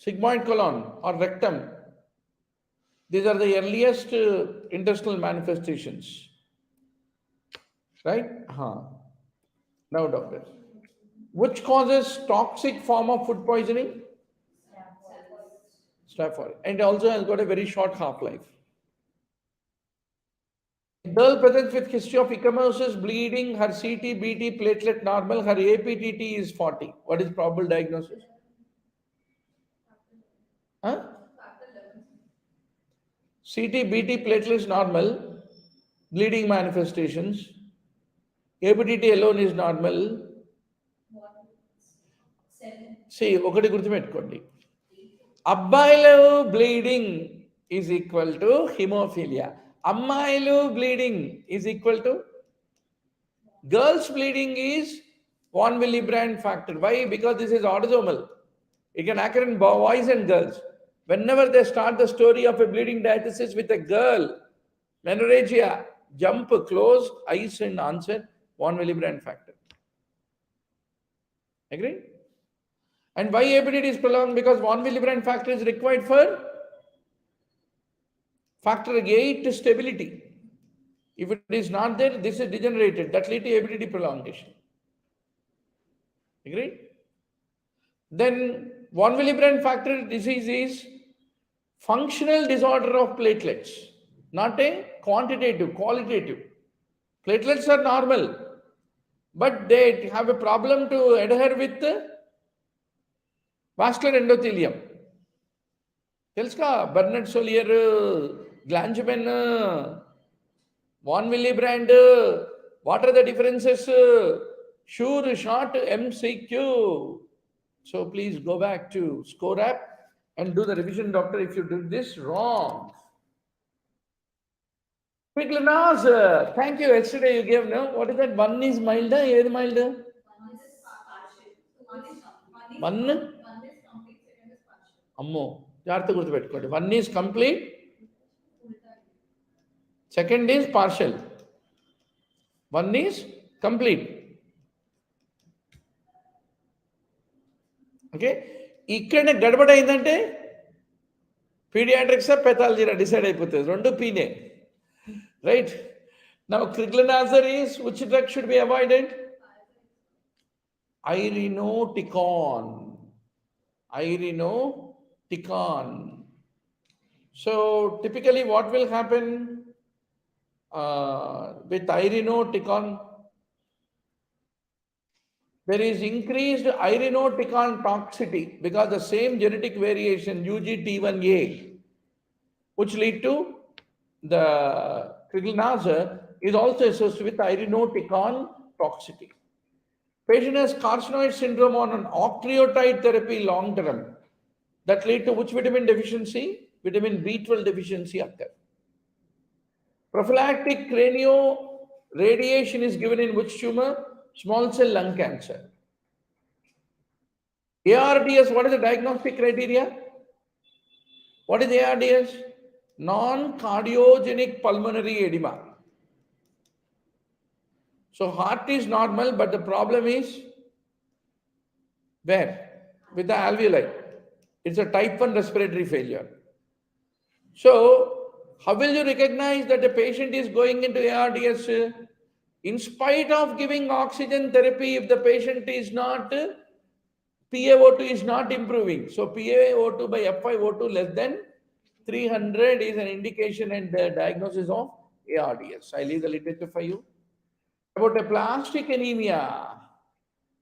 A: sigmoid colon or rectum. These are the earliest intestinal manifestations. Right? Now, doctor. Which causes toxic form of food poisoning? Staph aureus. And also has got a very short half-life. Girl presents with history of ecchymosis, bleeding, her CT, BT, platelet normal, her APTT is 40. What is probable diagnosis? Huh? CT, BT, platelets normal, bleeding manifestations, APTT alone is normal. See, ఒకటి గుర్తుపెట్టుకోండి, అబ్బాయిలు bleeding is equal to haemophilia, అమ్మాయిలు bleeding is equal to girls bleeding is von Willebrand factor. Why? Because this is autosomal. It can occur in boys and girls. Whenever they start the story of a bleeding diathesis with a girl, menorrhagia, jump close, eyes and answer von Willebrand factor. Agree? And why APTT is prolonged? Because von Willebrand factor is required for factor 8 stability. If it is not there, this is degenerated. That leads to APTT prolongation. Agreed? Then von Willebrand factor disease is functional disorder of platelets, not a quantitative, qualitative. Platelets are normal, but they have a problem to adhere with vascular endothelium. Telska, Bernard Solier, Glangeman, von Willebrand, what are the differences? Sure, short MCQ. So please go back to Score app and do the revision, doctor, if you did this wrong. Quickly, thank you. Yesterday you gave, no? What is that? One is milder, is milder? One? Ammo. One is complete. Second is partial. One is complete. Okay? ఇక్కడ గడబడ అయిందంటే paediatrics pathology decide అయిపోతుంది, రెండు పీనే. Right? Now Kriglanazar is, which drug should be avoided? Irinoticon. Irinoticon. So typically what will happen with irinoticon? there is increased irinotecan toxicity because the same genetic variation UGT1A, which lead to the krill is also associated with irinotecan toxicity. Patient has carcinoid syndrome on an octreotide therapy long term that lead to which vitamin deficiency? Vitamin B12 deficiency occur. Prophylactic cranio radiation is given in which tumor? Small cell lung cancer. ARDS, what is the diagnostic criteria? What is ARDS? Non-cardiogenic pulmonary edema. So heart is normal, but the problem is where? With the alveoli. It's a type 1 respiratory failure. So how will you recognize that the patient is going into ARDS? In spite of giving oxygen therapy, if the patient is not, PaO2 is not improving. So PaO2 by F5O2 less than 300 is an indication and the diagnosis of ARDS. I leave the literature for you. About aplastic anemia,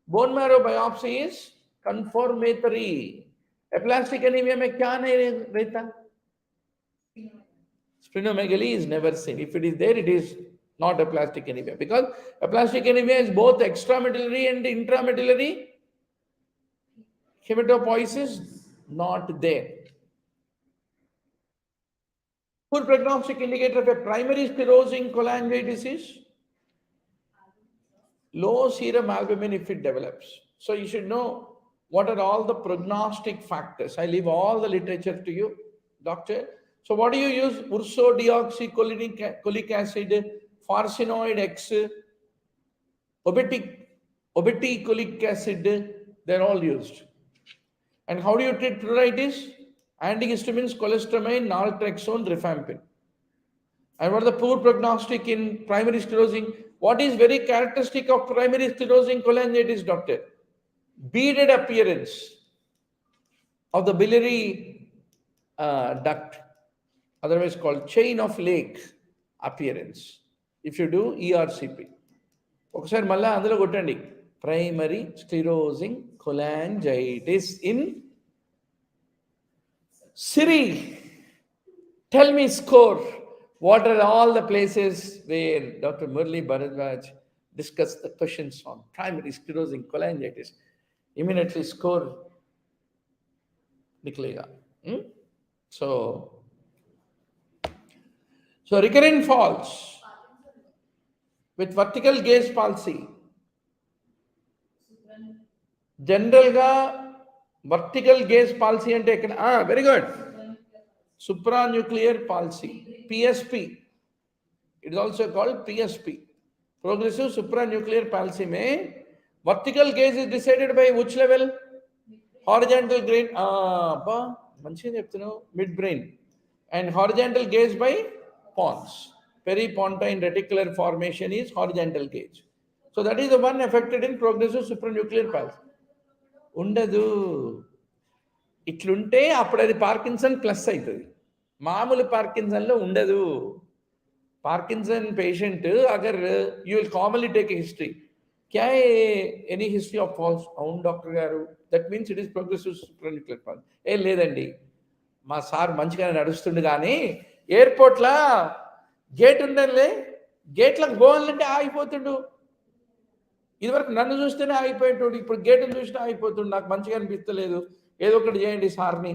A: bone marrow biopsy is confirmatory. Aplastic anemia में क्या नहीं रहता? Splenomegaly is never seen. If it is there, it is not aplastic anemia because aplastic anemia is both extramedullary and intramedullary hematopoiesis not there. Poor prognostic indicator of a primary sclerosing cholangitis is low serum albumin if it develops. So you should know what are all the prognostic factors. I leave all the literature to you, doctor. So what do you use? Ursodeoxycholic acid, farcinoid X, obeticholic acid, they're all used. And how do you treat pruritus? Antihistamines, cholestyramine, naltrexone, rifampin. And what are the poor prognostic in primary sclerosing? What is very characteristic of primary sclerosing cholangitis, doctor? Beaded appearance of the biliary duct, otherwise called chain of lake appearance. If you do ERCP. ఒకసారి మళ్ళా అందులో కొట్టండి primary sclerosing cholangitis in Siri. Tell me score. What are all the places where Dr. Murli Bharadwaj discussed the questions on primary sclerosing cholangitis? Immediately score निकलेगा. So recurrent falls with vertical gaze palsy. General ga vertical gaze palsy ante ekkada very good. Supranuclear palsy, PSP. It is also called PSP. Progressive supranuclear palsy mein vertical gaze is decided by which level? Horizontal brain, manchiga cheptunnavu, mid brain, and horizontal gaze by pons. Peripontine reticular formation is horizontal gaze. So that is the one affected in progressive supranuclear palsy. ఉండదు. ఇట్లుంటే అప్పుడు అది Parkinson plus అవుతుంది. మామూలు పార్కిన్సన్లో ఉండదు. Parkinson patient అగర్ you will commonly take a history. क्या है ఎనీ హిస్టరీ ఆఫ్ ఫాల్స్? అవును డాక్టర్ గారు, that means it is progressive supranuclear palsy. ఏం లేదండి, మా సార్ మంచిగానే నడుస్తుండు కానీ ఎయిర్పోర్ట్లా గేట్ ఉండలే, గేట్లకు పోవాలంటే ఆగిపోతుండు. ఇదివరకు నన్ను చూస్తేనే ఆగిపోయేటోడు, ఇప్పుడు గేటును చూసినా ఆగిపోతుండు. నాకు మంచిగా అనిపిస్తలేదు, ఏదో ఒకటి చేయండి సార్ని.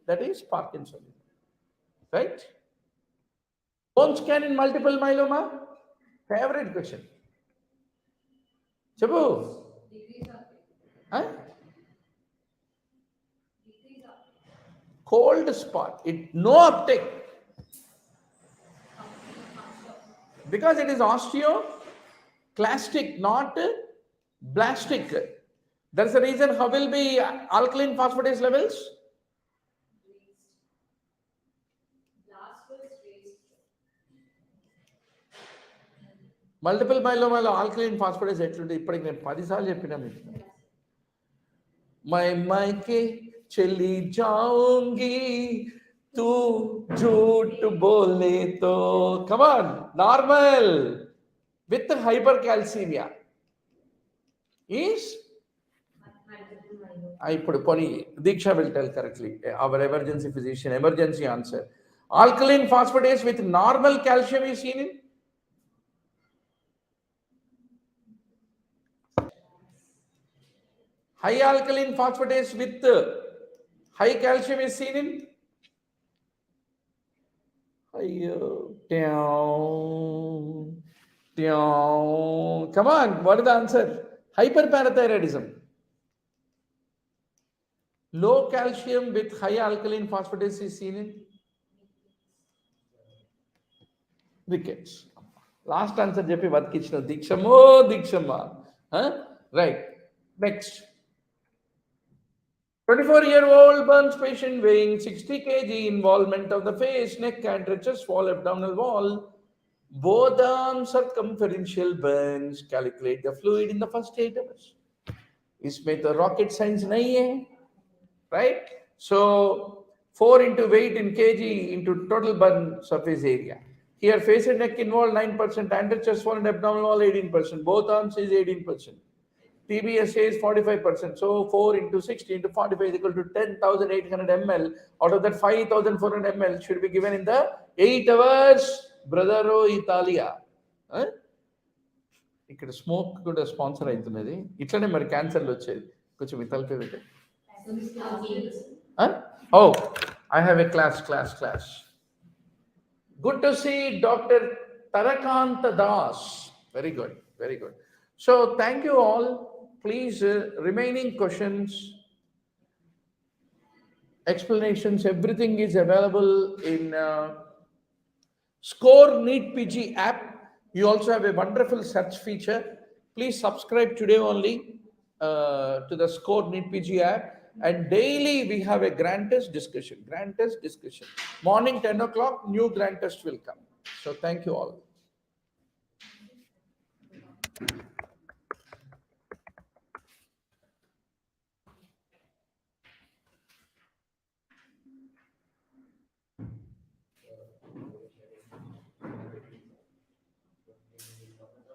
A: That is Parkinson, right? Bone scan in multiple myeloma, favourite question. చెప్పు. Cold spot, it no uptake because it is osteoclastic, not blastic. That's the reason. How will be alkaline phosphatase levels? Multiple మైలోమాలో alkaline phosphatase ఎట్లుంటే ఇప్పటికి నేను 10 సార్లు చెప్పినా మీకు. My మైకే చెల్లి జాऊंगी तू झूठ बोले तो. Come on, normal with hypercalcemia. is ఇప్పుడు poni Diksha will tell correctly. Our emergency physician, emergency answer. Alkaline phosphatase with normal calcium is seen in high alkaline phosphatase with high calcium is seen in come on, what is the answer? Hyperparathyroidism. Low calcium with high alkaline phosphatase is seen in rickets. Last answer చెప్పి బతికించిన దీక్షమో దీక్షమ్మా. Right. Next. 24-year-old burns patient weighing 60 kg, involvement of the face, neck and chest wall, abdominal wall, both arms circumferential burns. Calculate the fluid in the first 8 hours. इसमें तो rocket science नहीं है, right? So 4 into weight in kg into total burn surface area. Here face and neck involved 9%, under chest wall and abdominal wall 18%, both arms is 18%. TBSA is 45%. So 4 into 60 into 45 is equal to 10,800 ml. Out of that, 5,400 ml should be given in the 8 hours. Brother Italia. ఇక్కడ smoke కూడా sponsor అవుతున్నది. ఇట్లనే మరి క్యాన్సర్లు వచ్చేది. కొంచెం మీ తలపై పెట్టే. Oh, I have a class. Good to see Dr. Tarakanta Das. Very good. So thank you all. Please, remaining questions, explanations, everything is available in Score NEETPG app. You also have a wonderful search feature. Please subscribe today only to the Score NEETPG app. And daily we have a grand test discussion. Morning 10 o'clock, new grand test will come. So thank you all.